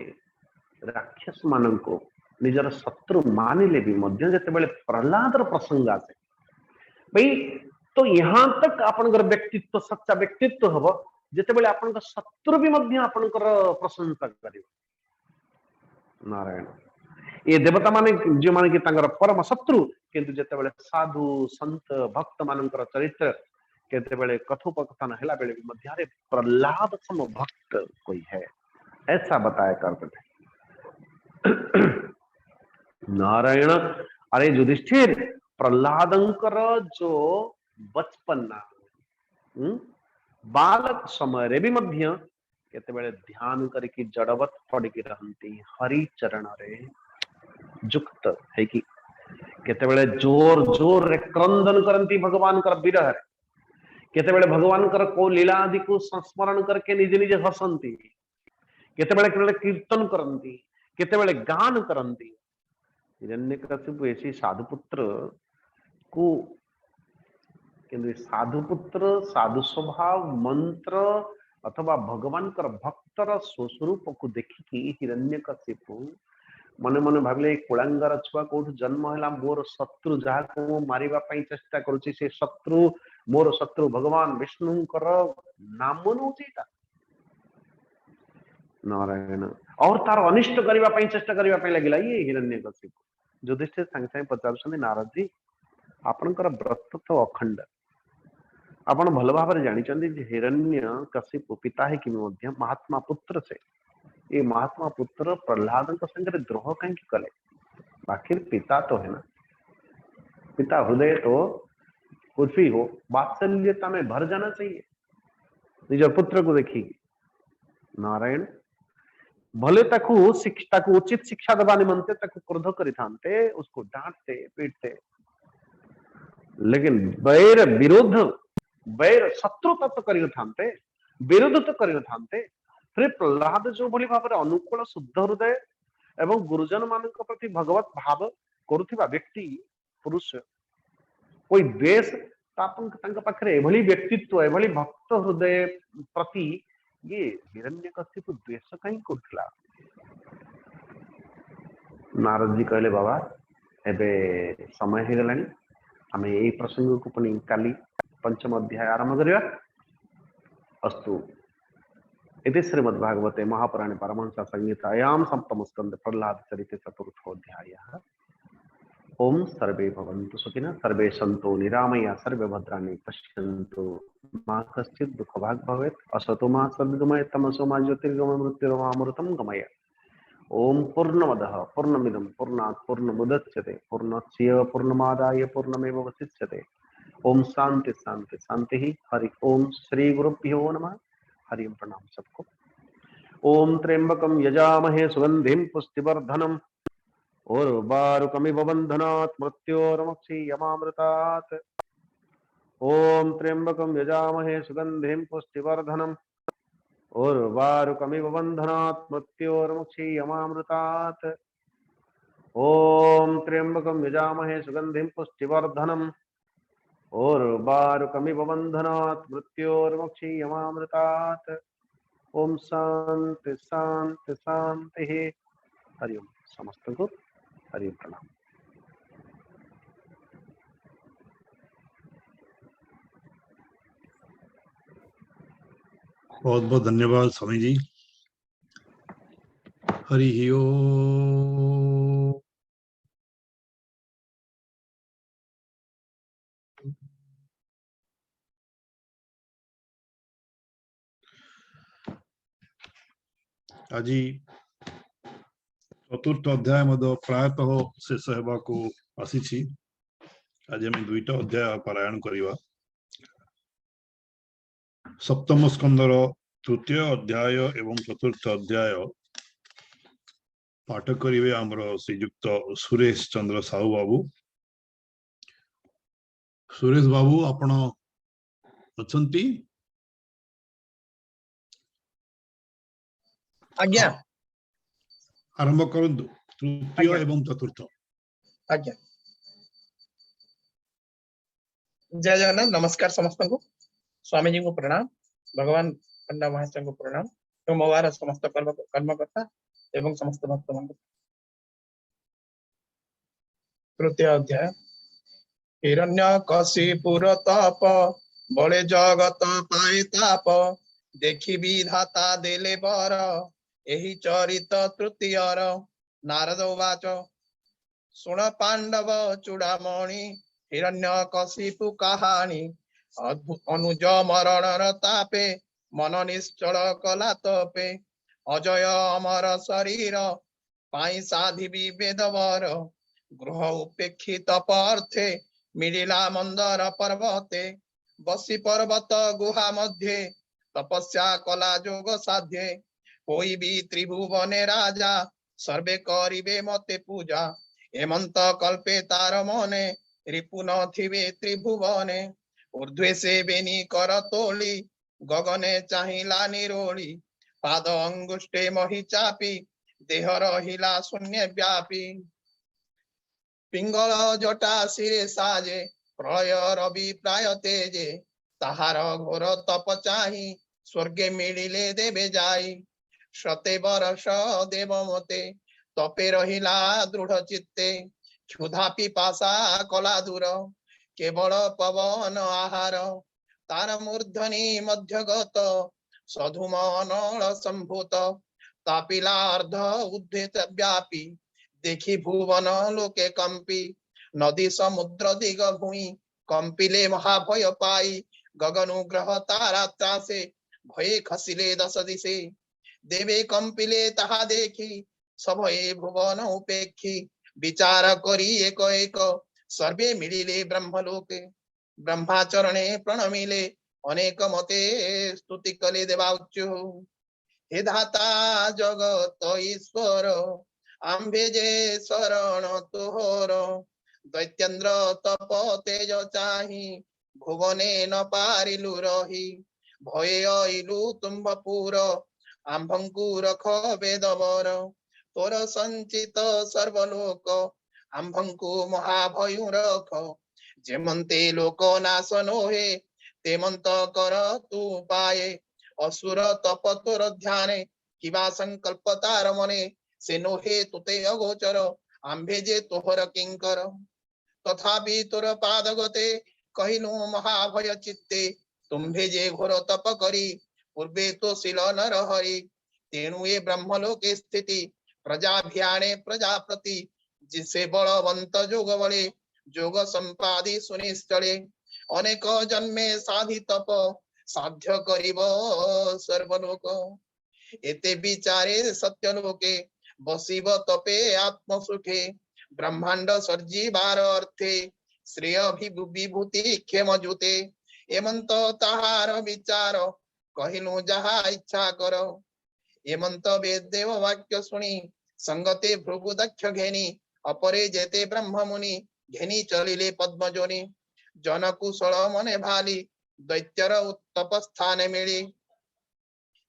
राक्षस मान को निजर शत्रु मानिले भी मध्य जिते बेले प्रहलाद प्रसंग आसे भाई तो यहाँ तक आपनकर व्यक्तित्व सच्चा व्यक्तित्व हम जिते बेले आपनकर शत्रु भी मध्य आपनकर प्रशंसा करियो। नारायण ये देवता माने जो माने कि तांगर परम शत्रु किंतु जिते बेले साधु संत भक्त मानकर चरित्र केते बेले कथोपकथन हैला बेले मध्य रे प्रहलाद सम भक्त कोई है ऐसा बताया करते थे। नारायण अरे युधिष्ठिर प्रहलादंकर जो बचपन बालक समय रे भी मध्य केते बेले ध्यान करके जड़वत पड़की रहंती हरि चरण रे युक्त है कि केते बेले जोर जोर रे क्रंदन करंती भगवान कर विरह केते बेले भगवान कर को लीला आदि को संस्मरण करके निज निज हसंती केते बेले कीर्तन करंती केते बेले गान करंती। हिरण्यकशिपु ऐसी साधुपुत्र को किंतु साधुपुत्र साधु स्वभाव मंत्र अथवा भगवान कर भक्तर स्वस्वरूप को देखिकी हिरण्यकशिपु मने मने भाविले कुलांगार छुआ कोठ जन्म हैला मोर शत्रु जहा को मारिबा पई चेष्टा करूची से शत्रु मोर शत्रु भगवान विष्णुकर नाम नउचीता नारायण और तार अनिष्ट करबा पई चेष्टा करबा पई लागिला ये हिरण्यकशिपु। युधिष्ठिर संगे संगे पचारुछन्ति नारद जी आपनकर व्रत तो अखंड आपण भल भाव जानी हिरण्यकशिपु पिता है कि महात्मा पुत्र से ये महात्मा पुत्र प्रहलाद संगे द्रोह कहीं कले आखिर पिता तो है ना पिता हृदय तो कुछ भी हो वात्सल्यता में भर जाना चाहिए निज पुत्र को देखी। नारायण भले ताकू उचित शिक्षा देवा निमंते क्रोध करिथांते उसको डांटते पीटते लेकिन वैर विरोध वैर शत्रुता तो करिथांते विरोध तो करिथांते फिर प्रहलाद जो भली भाव अनुकूल शुद्ध हृदय एवं गुरुजन मान प्रति भगवत भाव करुथिबा व्यक्ति पुरुष कोई द्वेष पाखरे एभली व्यक्तित्व एभली भक्त हृदय प्रति ये हिरण्यकशिपु द्वेष कहीं करथिला। नारद जी कहले बाबा एबे समय हो गलानी हमें यही प्रसंग को पुणी काली पंचम अध्याय आरंभ करिया। अस्तु। इति श्रीमद्भागवते महापुराणे परमहंस संहितायां सप्तम स्कंद प्रह्लाद चरिते चतुर्थोऽध्यायः। ओम सर्वे भवन्तु सुखिनः सर्वे सन्तु निरामया सर्वे भद्राणि पश्यन्तु मा कश्चित् दुःखभाग् भवेत्। असतो मा सद्गमय तमसो मा ज्योतिर्गमय मृत्युर्मामृतं गमय। ओम पूर्णमदः पूर्णमिदं पूर्णात् पूर्णमुदच्यते पूर्णस्य पूर्णमादाय पूर्णमेवावशिष्यते। ओम शांति शांति शांति। हरि ओम श्री गुरुभ्यो नमः। हरि ओम। प्रणाम सबको। ओम त्र्यंबकं यजामहे सुगंधिं पुष्टिवर्धनम् उर्वारुकमिव बन्धनात् मृत्योर्मुक्षीयमामृतात्। ओम त्र्यंबकं यजामहे सुगंधिं पुष्टिवर्धनम् उर्वारुकमिव बन्धनात् मृत्योर्मुक्षीयमामृतात्। ओम त्र्यंबकं यजामहे सुगंधिं पुष्टिवर्धनम् उर्वारुकमिव बन्धनात् मृत्योर्मुक्षीयमामृतात्। ओम शांति शांति शांति। हरि ओम। समस्त को हरि ओम प्रणाम। बहुत बहुत धन्यवाद स्वामी जी। हरि ओम। आज चतुर्थ अध्याय प्रायतः शेष होगाकू आसी। आज आम दुईटा अध्याय पारायण करवा। सप्तम स्कंदर तृतीय अध्याय एवं चतुर्थ अध्याय पाठ करिवे आमर श्रीयुक्त सुरेश चंद्र साहू बाबू। सुरेश बाबू आपण अछंती? आज्ञा। आरंभ करंतु तृतीय एवं चतुर्थ। आज्ञा। जय जगन्नाथ। नमस्कार समस्त को। स्वामी जी को प्रणाम। भगवान पंडा महाशय को प्रणाम एवं मोबार समस्त कर्मकर्ता एवं समस्त भक्त मंडल। तृतीय अध्याय। हिरण्यकशिपुर ताप बड़े जगत पाए ताप देखी विधाता देले बर एही चरित तृतीयर। नारद उवाच सुण पांडव चूड़ामणि हिरण्यकशिपु कहानी अनुज मरण तापे मन निश्चल कला तपे अजय अमर शरीर पाई साधि विवेदवर गृह उपेक्षित पार्थे मिलिला मंदर पर्वते बसी पर्वत गुहा मध्ये तपस्या कला जोग साध्ये होई भी त्रिभुवने राजा सर्वे करिबे मते पूजा हेमंत कल्पे तार मने रिपु न थिबे त्रिभुवने ऊर्ध्वे से बेनी कर तोली गगने चाहिला निरोली पाद अंगुष्टे मही चापी देह रहिला शून्य व्यापी पिंगल जटा सिरे साजे प्रलय रवि प्राय तेजे ताहार घोर तप चाही स्वर्गे मिलिले देवे जाई शते बरस देव मते तपे रहिला दृढ़ चित्ते क्षुधा पिपासा कला दूर केवल पवन आहार तार मूर्धनि मध्यगत सधुमनल संभूत तापिला अर्ध उद्धेत व्यापी देखी भुवन लोके कंपी नदी समुद्र दिग भूई कंपिले महाभय पाई गगनुग्रह तारा त्रासे भये खसिले दश दिशे देवे कंपिले ताहा देखी सभये भुवन उपेक्षी विचार करी एक एक सर्वे मिलिले ब्रह्मलोके ब्रह्माचरणे प्रणमिले अनेक मते स्तुति कले देवाच्यु हे धाता जगत ईश्वर आम्भे जे शरण तोहर दैत्येन्द्र तप तेज चाही भुवने न पारिलु रही भये अइलु तुम्बपुर आम्भंकु रख वेदवर तोर संचित सर्वलोक आम्भंकु महाभयु रख जेमंते लोक नाश नोहे तेमंत कर तू पाए असुर तप तोर ध्याने किवा संकल्पतार मने से नो हे तुते अगोचर आंबे जे तोहर किंकर तथापि तोर पादगते कहिनु महाभय चित्ते तुम्भे जे घोर तप करी पूर्वे तो शिल नर हरि तेणु ये ब्रह्मलोके स्थिति प्रजाभियाने प्रजापति जिसे बलवंत जोग बले जोग संपादि सुनिश्चले अनेक जन्मे साधि तप साध्य करिब सर्वलोक एते विचारे सत्यलोके बसिब तपे आत्म सुखे ब्रह्मांड सर्जीवार अर्थे श्रेय विभूति क्षेम जुते एमंत ताहार विचार कहिनु जहा इच्छा करो एमंत वेदेव वाक्य सुनी संगते भृगु दक्ष घेनी अपरे जेते ब्रह्म मुनि घेनी चलिले पद्मजोनि जन कुशल मने भाली दैत्यर उत्तप स्थाने मिली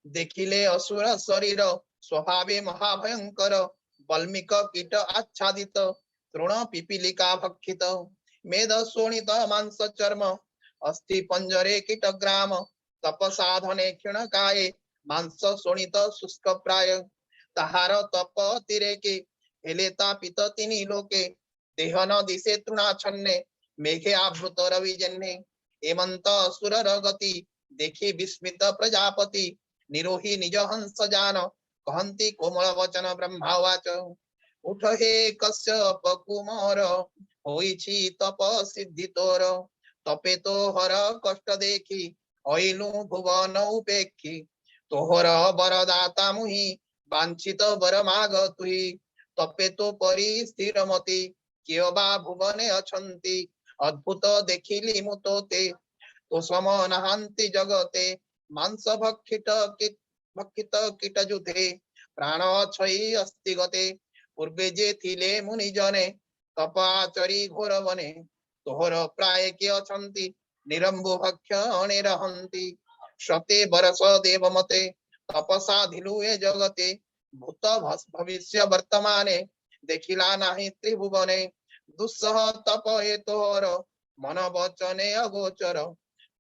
देखिले असुर शरीर स्वभावे महाभयंकर बल्मिक कीट आच्छादित तृण पिपीलिका भक्षित मेद शोणित मांस चर्म अस्थि पंजरे कीट ग्राम तप साधने क्षीण काये मांस शोणित शुष्क प्राय ताहार तप तिरेके हेले तापित तिनि लोके देह न दिशे तृणाच्छन्ने मेघे आवृत रविजन्ने एमंत असुर गति देखि विस्मित प्रजापति निरोही निज हंस जान कहंती कोमल वचन ब्रह्मावाच उठ हे कश्यप कुमार होइछि तप सिद्धि तोर तपे तो हर कष्ट देखी अइलु भुवन उपेक्षी तोहर वरदाता मुहि वांछित वर माग तुहि तपे तो परि स्थिर मति कियो बा भुवने अछंती अद्भुत देखिली मुतोते तो सम नहांति जगते मांस भक्षित कीट जुते प्राण क्षयी अस्ति गते पूर्वे जे थिले मुनि जने तपाचरी घोर वने तोहर प्राय के अछंती निरंबु भक्षणे रहंती शते बरस देव मते तपसा धिलु ए जगते भूत भविष्य वर्तमाने देखिला नाही त्रिभुवने दुस्सह तप ए तोहर मन वचने अगोचर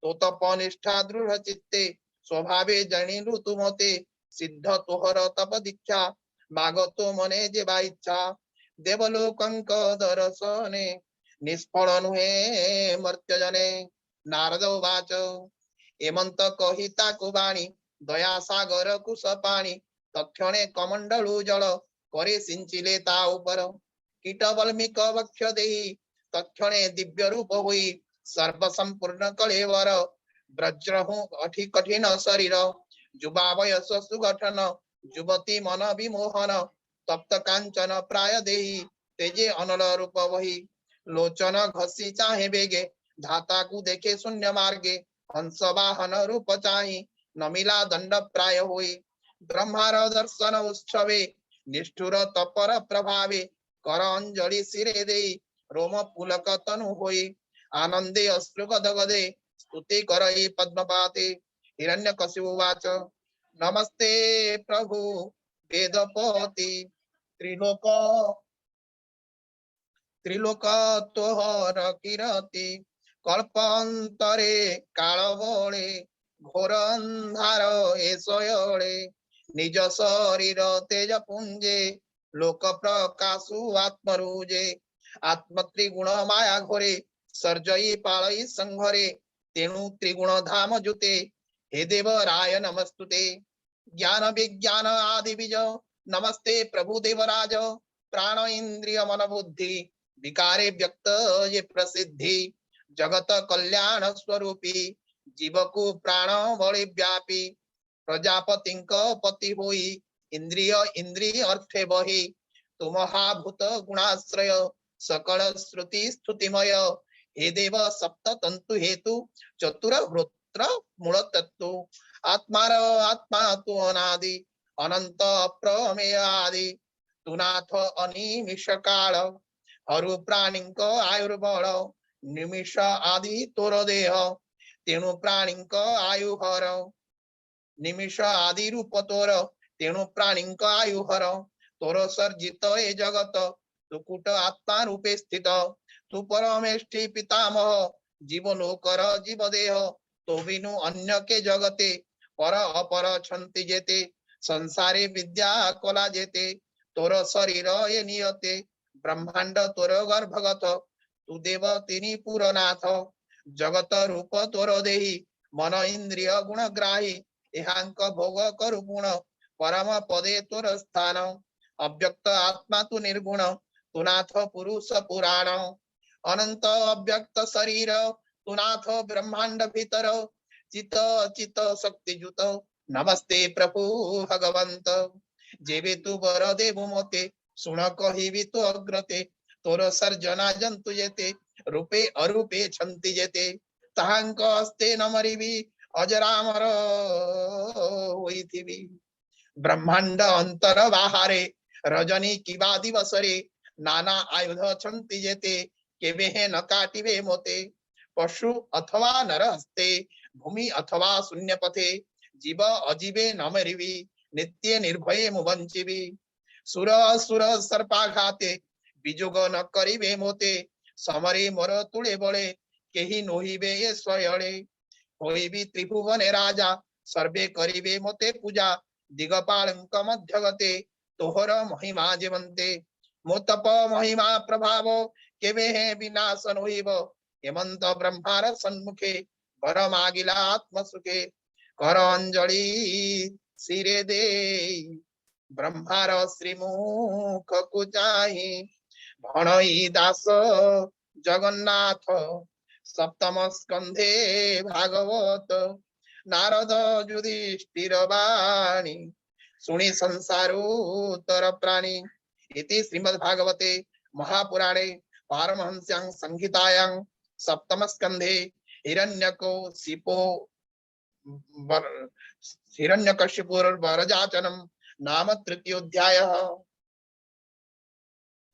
तो तप निष्ठा दृढ़ चित्ते स्वभावे जनिलु तुमते सिद्ध तोहर तप दीक्षा मागतो मने जे इच्छा देवलोकंक दर्शने निष्फल नुहे मर्त्य जने नारद उवाच एमंत कहिता कुबाणी दया सागर कुश पाणी तक्षणे कमंडलु जल करे सिंचिले ता उपर कीट बल्मिक वक्ष देहि तक्षणे दिव्य रूप हुई सर्व संपूर्ण कलेवर ब्रज्रहु अठि कठिन शरीर जुबा वयस सुगठन युवती मन विमोहन तप्त कांचन प्राय देहि तेजे अनल रूप वही लोचन घसी चाहे बेगे धाता को देखे शून्य मार्गे हंस वाहन रूप चाहि न मिला दंड प्राय हुई ब्रह्मार दर्शन उत्सवे निष्ठुर तपर प्रभावे कर अंजलि सिरे दे रोम पुलक तनु होई आनंदे अश्रु गदगदे स्तुति करई पद्मपाते हिरण्यकशिपु उवाच नमस्ते प्रभु वेदपति त्रिलोक तोहर कीरति कल्पांतरे काल बळे घोर अंधार एसयळे निज शरीर तेज पुंजे लोक प्रकाशु आत्मरुजे आत्म त्रिगुण माया घोरे सर्जई पाळई संघरे तेणु त्रिगुण धाम जुते हे देव राय नमस्तुते ज्ञान विज्ञान आदि बीज नमस्ते प्रभु देवराज प्राण इंद्रिय मन बुद्धि विकारे व्यक्त ये प्रसिद्धि जगत कल्याण स्वरूपी जीव को प्राण बड़े व्यापी प्रजापतिंक पति होई इंद्रिय इंद्रिय अर्थे बही तुम महाभूत गुणाश्रय सकल श्रुति स्तुतिमय हे देव सप्त तंतु हेतु चतुर वृत्र मूल तत्व आत्मा तु अनादि अनंत अप्रमेय आदि तु नाथ अनिमिष काल हरु प्राणिंक आयुर्बल निमिष आदि तोर देह तेणु प्राणिंक आयु हर निमिष आदि रूप तोर तेणु प्राणिंक आयु हर तोर सर्जित ए जगत तु कूट आत्मा रूपे स्थित तु परमेष्टि पितामह जीव नोकर जीव देह तो बिनु अन्य के जगते पर अपर छन्ति जेते संसारे विद्या कला जेते तोर शरीर ये नियते ब्रह्मांड तोर गर्भगत तू देव तिनि पुरनाथ जगत रूप तोर देहि मन इंद्रिय गुण ग्राही एहांक भोग करु गुण परम पदे तोर स्थान अव्यक्त आत्मा तू निर्गुण तू नाथ पुरुष पुराण अनंत अव्यक्त शरीर तू नाथ ब्रह्मांड भीतर चित चित शक्ति जुत नमस्ते प्रभु भगवंत जेबे तू बर देव मोते सुन कहिबी तो अग्रते तोर सर्जना जंतु जेते रूपे अरूपे छन्ति जेते ताहांक हस्ते न मरिबी अजरामर होइथिबी ब्रह्मांड अंतर बाहारे रजनी किबा दिवसरे नाना आयुध छन्ति जेते केबे हे न काटिबे मोते पशु अथवा नर हस्ते भूमि अथवा शून्य पथे जीव अजीवे न मरिबी नित्य निर्भये मु बंचिबी सुर असुर सर्पाघाते बिजोग न करिबे मोते समरे मोर तुळे बळे केही नोहिबे ये स्वयळे होइबी त्रिभुवने राजा सर्वे करिबे मोते पूजा दिगपालंक मध्यगते तोहर महिमा जीवन्ते मोतप महिमा प्रभाव केवे हे विनाशन होइब हेमंत ब्रह्मार सन्मुखे वर मागिला आत्म सुखे कर अंजलि सिरे दे ब्रह्मार श्रीमुख को चाहि भणई दास जगन्नाथ सप्तम स्कंधे भागवत नारद युधिष्ठिर वाणी सुनि संसारोत्तर प्राणी इति श्रीमद्भागवते महापुराणे पारमहंस्यां संहितायां सप्तम स्कंधे हिरण्यकशिपुर्वरजाचनं नाम तृतीयोऽध्यायः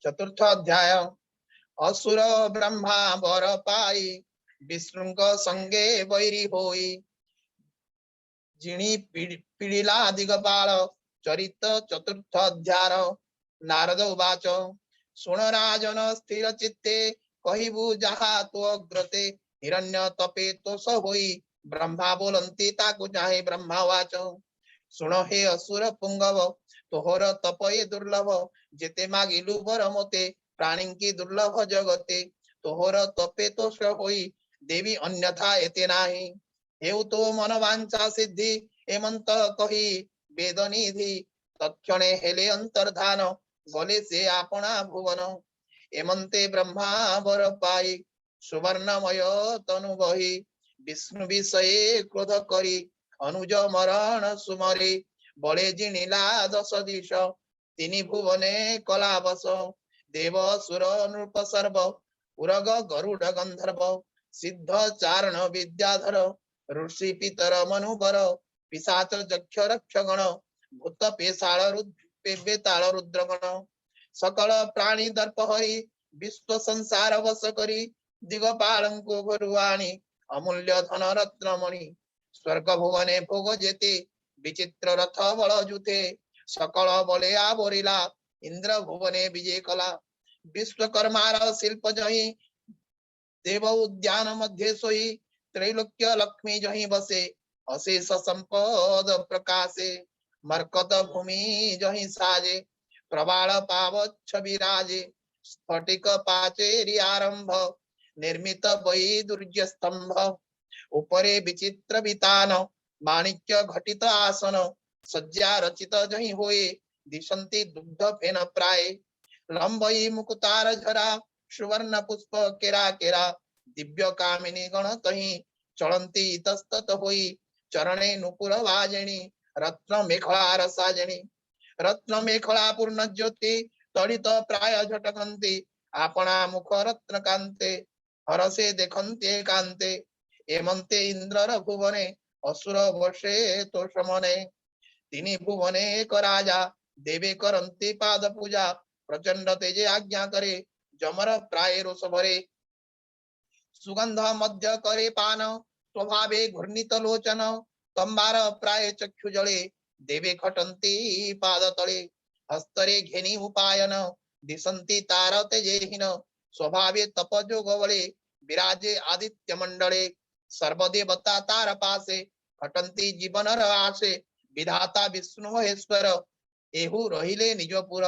चतुर्थोऽध्याय असुर ब्रह्मा वर पाई विष्णुक संगे वैरी होई जिणी पीड़िला दिगपाल चरित चतुर्थोऽध्याय नारद उवाच सुन राजन स्थिर चित्ते कहिबु जहा तो अग्रते हिरण्य तपे तो स होई ब्रह्मा बोलंती ताकु चाहे ब्रह्मा वाच सुन हे असुर पुंगव तोहर तपये दुर्लभ जेते मागिलु वर मोते प्राणी की दुर्लभ जगते तोहर तपे तो स होई देवी अन्यथा एते नाही हेउ तो मन वांछा सिद्धि एमंत कही वेद निधि तत्क्षणे हेले अंतर्धान गले से आपना भुवन एमंते ब्रह्मा वर पाई सुवर्णमय तनु बही विष्णु विषये क्रोध करी अनुज मरण सुमरे बड़े जिनिला दश दिश तिनि भुवने कला बस देव सुर नृप सर्व उरग गरुड गंधर्व सिद्ध चारण विद्याधर ऋषि पितर मनुबर पिशाच जक्ष रक्षगण भूत पेशाल बेताल रुद्रगण सकल प्राणी दर्पहरि विश्व संसार वश करी दिगपालंको भरुवाणी अमूल्य धन रत्नमणि स्वर्ग भुवने भोग जेते विचित्र रथ बल जुते सकल बले आवरिला इंद्र भुवने विजय कला विश्वकर्मार शिल्प जही देव उद्यान मध्य सोई त्रैलोक्य लक्ष्मी जही बसे अशेष संपद प्रकाशे मरकत भूमि जही साजे प्रबाल पावच्छ विराजे स्फटिक पाचेरी आरंभ निर्मित वही दुर्य स्तंभ उपरे विचित्र वितान माणिक्य घटित आसन सज्जा रचित जही होए दिशंति दुग्ध फेन प्राय लंबई मुकुतार झरा सुवर्ण पुष्प केरा केरा दिव्य कामिनी गण कहीं चलंती इतस्तत होई चरणे नुपुर वाजणी रत्न मेखला रसाजणी रत्न मेखला पूर्ण ज्योति तड़ित प्राय झटकंती आपना मुख रत्न कांते हरसे देखन्ते कांते एमंते इंद्र भुवने असुर वर्षे तो समने तिनि भुवने एक राजा देवे करन्ति पाद पूजा प्रचंड तेजे आज्ञा करे जमर प्राय रोष भरे सुगंध मध्य करे पान स्वभावे घूर्णित लोचन तंबार प्राय चक्षु जले देवे खटन्ति पाद तले हस्तरे घेनी उपायन दिशन्ति तार तेजेहीन स्वभावे तपजोग बले विराजे आदित्य मंडले सर्वदेवता तार पासे घटंती जीवन आसे विधाता विष्णु महेश्वर एहु रहिले निजपुर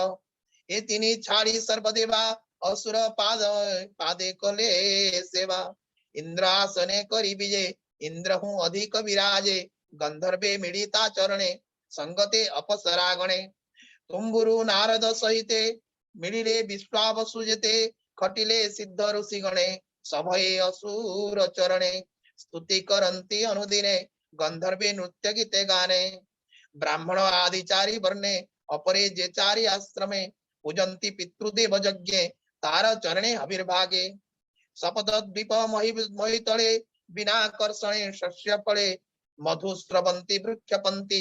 ए तिनी छाड़ी सर्वदेवा असुर पादे कले सेवा इंद्रासने करी विजय इंद्र हूँ अधिक विराजे गंधर्वे मिड़िता चरणे संगते अपसरागणे तुम्बुरु नारद सहिते मिलिले विश्वावसुजते खटिले सिद्ध ऋषि गणे सभये असुर चरणे स्तुति करन्ति अनुदिने गंधर्वे नृत्य गीते गाने ब्राह्मण आदिचारी वर्णे अपरे जे चारि आश्रमे पूजन्ति पितृदेव यज्ञे तार चरणे अभिर्भागे सपद्वीप महितले विनाकर्षणे शस्य फले मधुस्रवन्ति वृक्षपन्ति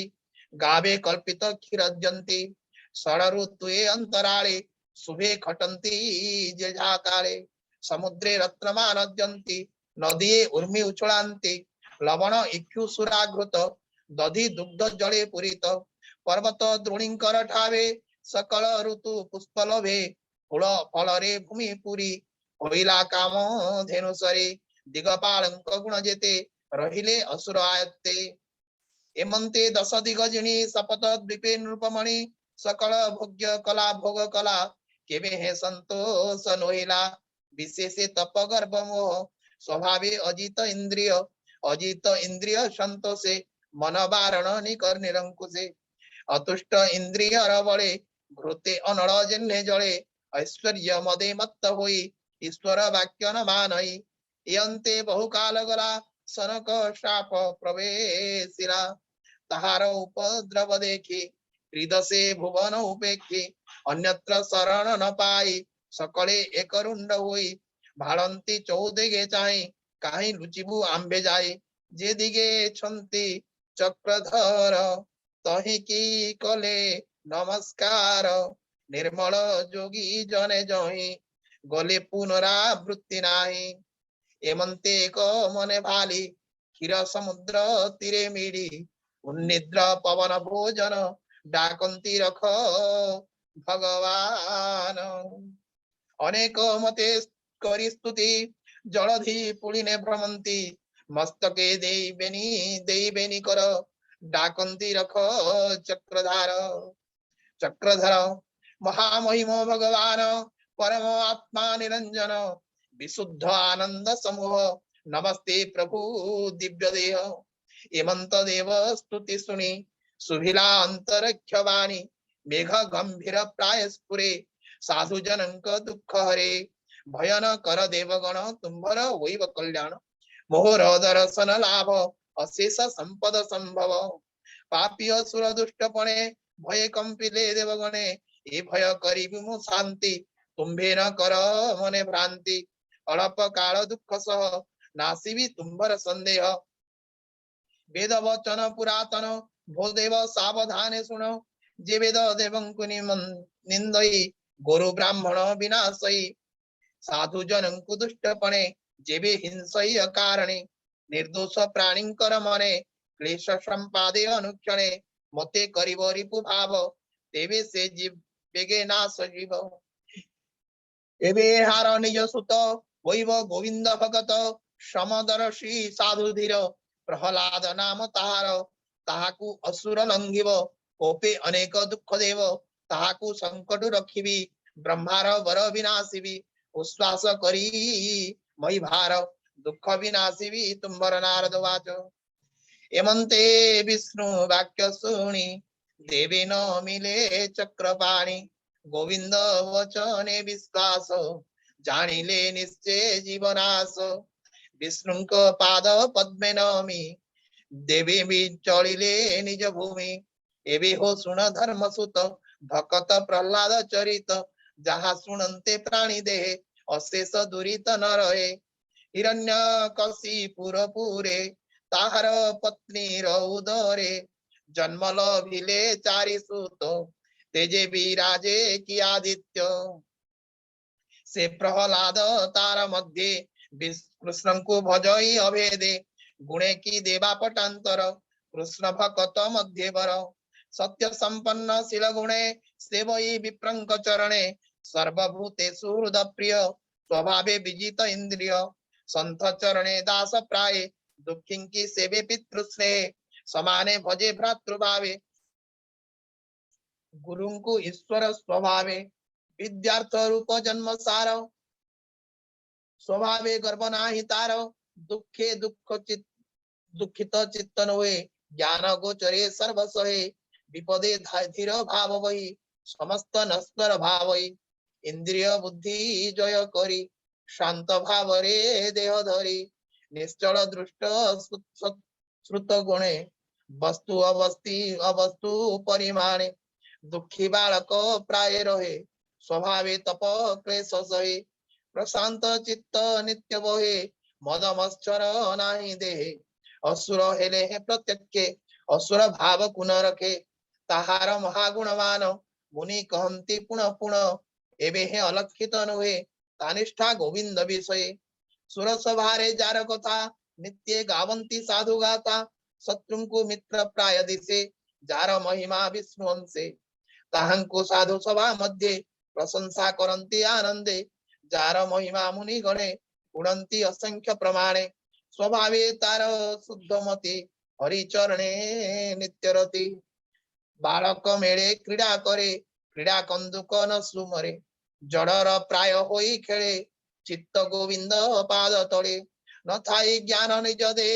गावे कल्पित क्षीरजन्ति षडऋतुये अंतराले शुभे खटन्ति जेझाकाले समुद्रे रत्नमानद्यन्ति नदिये उर्मि उच्छलान्ति लवण इक्षुसुराघृत दधि दुग्ध जले पूरित पर्वत द्रोणीकर ठावे सकल ऋतु पुष्पलभे फूल फलरे भूमि पुरी होइला काम धेनुसरे दिगपालंक गुण जेते रहिले असुर आयत्ते एमंते दश दिगजिनी सपत द्वीपे नृपमणि सकल भोग्य कला भोग कला केवे हे संतोष नोहिला विशेषे तप गर्भ मोह स्वभावे अजित इंद्रिय संतोषे मन वारण निकर निरंकुशे अतुष्ट इंद्रिय रवळे घृते अनल जिह्ने जले ऐश्वर्य मदे मत्त होई ईश्वर वाक्य न मानई यन्ते बहुकाल गला सनक शाप प्रवेशिला ताहार उपद्रव देखी हृदसे भुवन उपेक्षी अन्यत्र शरण न पाई सकले एक रुंड होई भालंती चौदिगे चाहि काहि लुचिबु आंबे जाई जे दिगे छंती चक्रधर तहि की कले नमस्कार निर्मल जोगी जने जहि गले पुनरावृत्ति नाही एमंते एक मने भाली क्षीर समुद्र तीरे मिड़ी उन्निद्र पवन भोजन डाकंती रख भगवान अनेक मते करी स्तुति जलधि पुलिने भ्रमंती मस्तके देई कर डाकंती रख चक्रधर महामहिम भगवान परम आत्मा निरंजन विशुद्ध आनंद समूह नमस्ते प्रभु दिव्य देह एमंत देव स्तुति सुनी सुभिला अंतरिक्ष वाणी मेघ गंभीर प्राय स्फुरे साधु जनक दुख हरे भयन कर देवगण तुम्भर वैव कल्याण मोहर दर्शन लाभ अशेष संपद संभव पापी असुर दुष्टपणे भय कंपिले देवगणे ए भय करी विमु शांति तुम्भे न कर मने भ्रांति अल्प काल दुख सह नासिबी तुम्भर संदेह वेद वचन पुरातन भोदेव सावधाने सुनो जे वेद देवंकु निंदई गुरु ब्राह्मण विनाशई साधु जनंकु दुष्टपणे जेबे हिंसई अकारणे निर्दोष प्राणींकर मने क्लेश संपादे अनुक्षणे मते करिब रिपु भाव तेवे से जीव बेगे नाश जीव एवे हार निज सुत वैव गोविंद भगत समदर्शी साधु धीर प्रहलाद नाम ताहार ताहाकु असुर लंघिव कोपे अनेक दुख देव ताहाकु संकट रखिबी ब्रह्मार वर विनाशिबी उश्वास करी मई भार दुख विनाशिबी तुम्बर नारद वाच एमंते विष्णु वाक्य सुनी देवे न मिले चक्रपाणी गोविंद वचने विश्वास जानिले निश्चय जीवनाश विष्णु पाद पद्मे नमी देवी भी चलिले निज भूमि एवे हो सुन धर्म सुत भकत प्रहलाद चरित जहा सुनते प्राणी देहे अशेष दुरित न रहे हिरण्य कशिपुर पुरे ताहार पत्नी उदरे जन्मल भिले चारि सुत तेजे विराजे की आदित्य से प्रहलाद तार मध्य कृष्ण को भजई अभेदे गुणे की देवा पटांतर कृष्ण भक्त मध्य वर सत्य संपन्न शील गुणे सेवई विप्रंक चरणे सर्वभूतेषु हृदय प्रिय स्वभावे विजित इंद्रिय संत चरणे दास प्राय दुखिं की सेवे पितृस्नेह समाने भजे भ्रातृभावे गुरुं को ईश्वर स्वभावे विद्यार्थ रूप जन्म सार स्वभावे गर्भ नाही तार दुखे दुखित चित्त नोए ज्ञान गोचरे सर्व सहे विपदे धीर भाव वही समस्त नश्वर भाव इंद्रिय बुद्धि जय करी शांत भाव रे देह धरी निश्चल दृष्ट श्रुत गुणे वस्तु अवस्तु परिमाणे दुखी बालक प्राय रहे स्वभावे तप क्लेश सहे प्रशांत चित्त नित्य बहे मद मत्सर नाही देहे असुर हेले हे प्रत्यक्षे असुर भाव कुन रखे ताहार महागुणवान मुनि कहंती पुनः पुनः एवे हे अलक्षित नुहे तानिष्ठा गोविंद विषय सुर सभारे जार कथा नित्य गावंती साधु गाता शत्रु को मित्र प्राय दिसे जार महिमा विष्णु अंशे ताहंको साधु सभा मध्ये प्रशंसा करंती आनंदे जार महिमा मुनि गणे गुणंती असंख्य प्रमाणे स्वभावे तार शुद्धमती हरिचरणे नित्यरति बालक मेळे क्रीडा करे क्रीडा कंदुक न सुमरे जडर प्राय होई खेळे चित्त गोविंद पाद तळे न थाई ज्ञान निज दे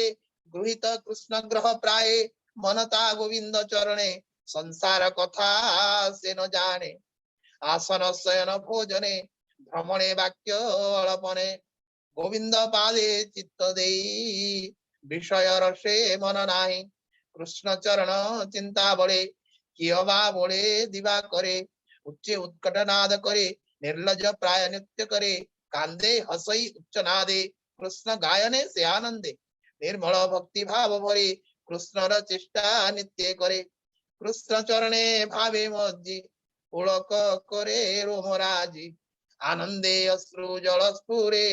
गृहीत कृष्ण ग्रह प्राय मनता गोविंद चरणे संसार कथा से न जाने आसन शयन भोजने भ्रमणे वाक्य अळपने गोविंद पादे चित्त देई विषय रसे मन नाही कृष्ण चरण चिंता बळे कियवा बोले दिवा करे उच्चे उत्कट नाद करे निर्लज प्राय नृत्य करे कांदे हसई उच्च नादे कृष्ण गायने से आनंदे निर्मल भक्ति भाव भरे कृष्ण र चेष्टा नित्य करे कृष्ण चरणे भावे मज्जी पुलक करे रोमराजी आनंदे अश्रु जल स्फुरे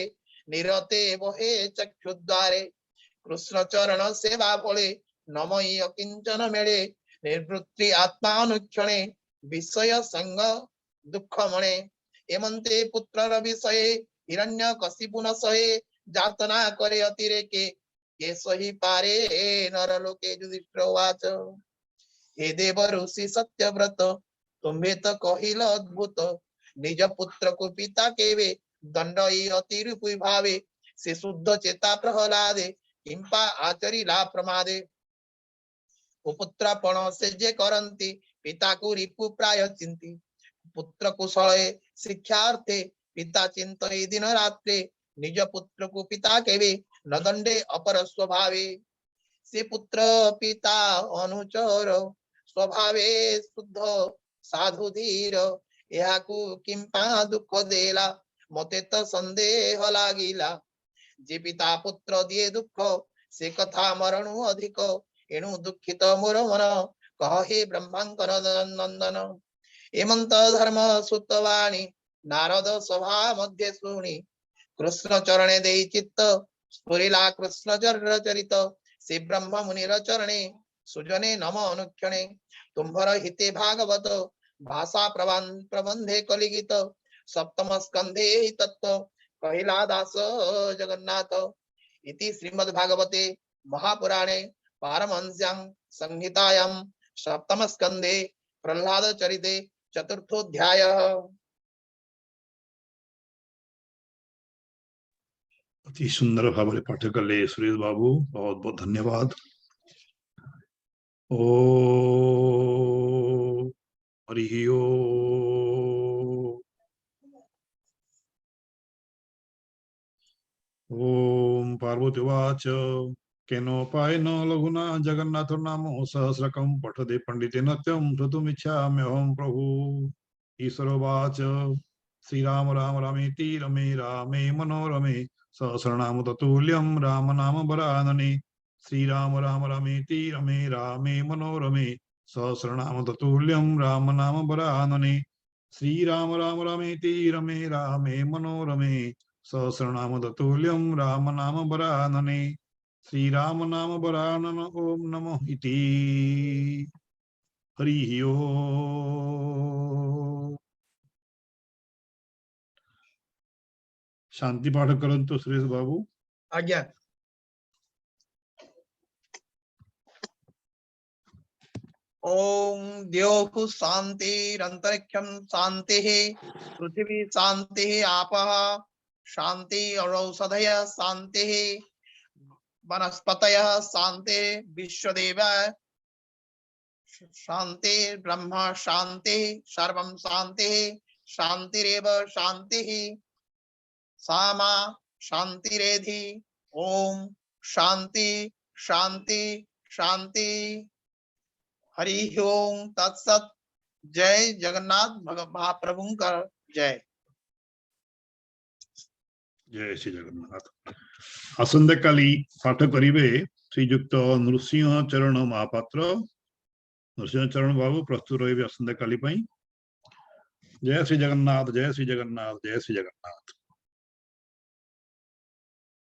निरते बहे चक्षुद्वारे कृष्ण चरण सेवा फले नमई अकिंचन मेळे निर्वृत्ति आत्मानुक्षणे विषय संग दुख मणे एमंते पुत्र विषये हिरण्य कशिपु न सहे जातना करे अतिरेके के सही पारे नरलोके युधिष्ठिरवाच हे देव ऋषि सत्यव्रत तुम्हे तो कहिल अद्भुत निज पुत्र को पिता केवे दंडई अतिरिपु भावे से शुद्ध चेता प्रहलादे किंपा आचरिला प्रमादे कुपुत्रपण से जे करंती पिता को रिपु प्राय चिंती पुत्र कुशले शिक्षार्थे पिता चिंतये दिन रात्रे निज पुत्र को पिता केवे न दंडे अपर स्वभावे से पुत्र पिता अनुचर स्वभावे शुद्ध साधु धीर याकू किंपा दुख देला मते तो संदेह लागिला जे पिता पुत्र दिए दुख से कथा मरणु अधिक एणु दुखित मोर मन कहे ब्रह्मांकर नंदन एमंत धर्म सुतवाणी नारद सभा मध्य शुणी कृष्ण चरणे दे चित्त स्फुरिला कृष्ण चरित से ब्रह्म मुनिर चरणे सुजने नम अनुक्षणे तुम्भर हिते भागवत भाषा प्रबंधे कलिगीत सप्तम स्कंधे तत्व कहिला दास जगन्नाथ इति श्रीमद्भागवते महापुराणे पारमहंस्यां संहितायां सप्तम स्कंधे प्रह्लाद चरिते चतुर्थोऽध्याय। अति सुंदर भाव पाठ कले सुरेश बाबू, बहुत बहुत धन्यवाद। ओ हरि ओम पार्वतीवाच केनोपायेन लघुना जगन्नाथो नामो सहस्रकं पठते पंडिते नत्यं श्रोतुमिच्छाम्यहं प्रभु। ईश्वरोवाच श्रीराम राम रामेति रमे रामे मनोरमे सहस्रनाम ततुल्यं राम नाम वरानने। श्रीराम राम रामेति रमे रामे मनोरमे सहस्रनाम ततुल्यं राम नाम वरानने। श्रीराम राम रामेति रमे रामे मनोरमे सहस्रनाम ततुल्यं राम नाम वरानने। श्रीराम नाम वरानन ओम नमो इति। हरि ओम। शांति पाठ करंतु सुरेश बाबू। आज्ञा। ओम द्योः शान्तिरन्तरिक्षं शान्तिः पृथिवी शान्तिः आपः शान्ति औषधयः शान्तिः वनस्पतयः शान्तिः विश्वदेव शान्ति ब्रह्म शान्ति सर्वं शान्ति शान्तिरेव शान्तिः सामा शान्तिरेधि ओम शान्ति शान्ति शान्ति हरि ओम तत्सत जय जगन्नाथ महाप्रभु का जय जय श्री जगन्नाथ। आसंदे काली पाठ करिवे श्रीयुक्त नृसिंह चरण महापात्र। नृसिंह चरण बाबू प्रस्तुत रहिबे आसंदे काली पई। जय श्री जगन्नाथ, जय श्री जगन्नाथ, जय श्री जगन्नाथ।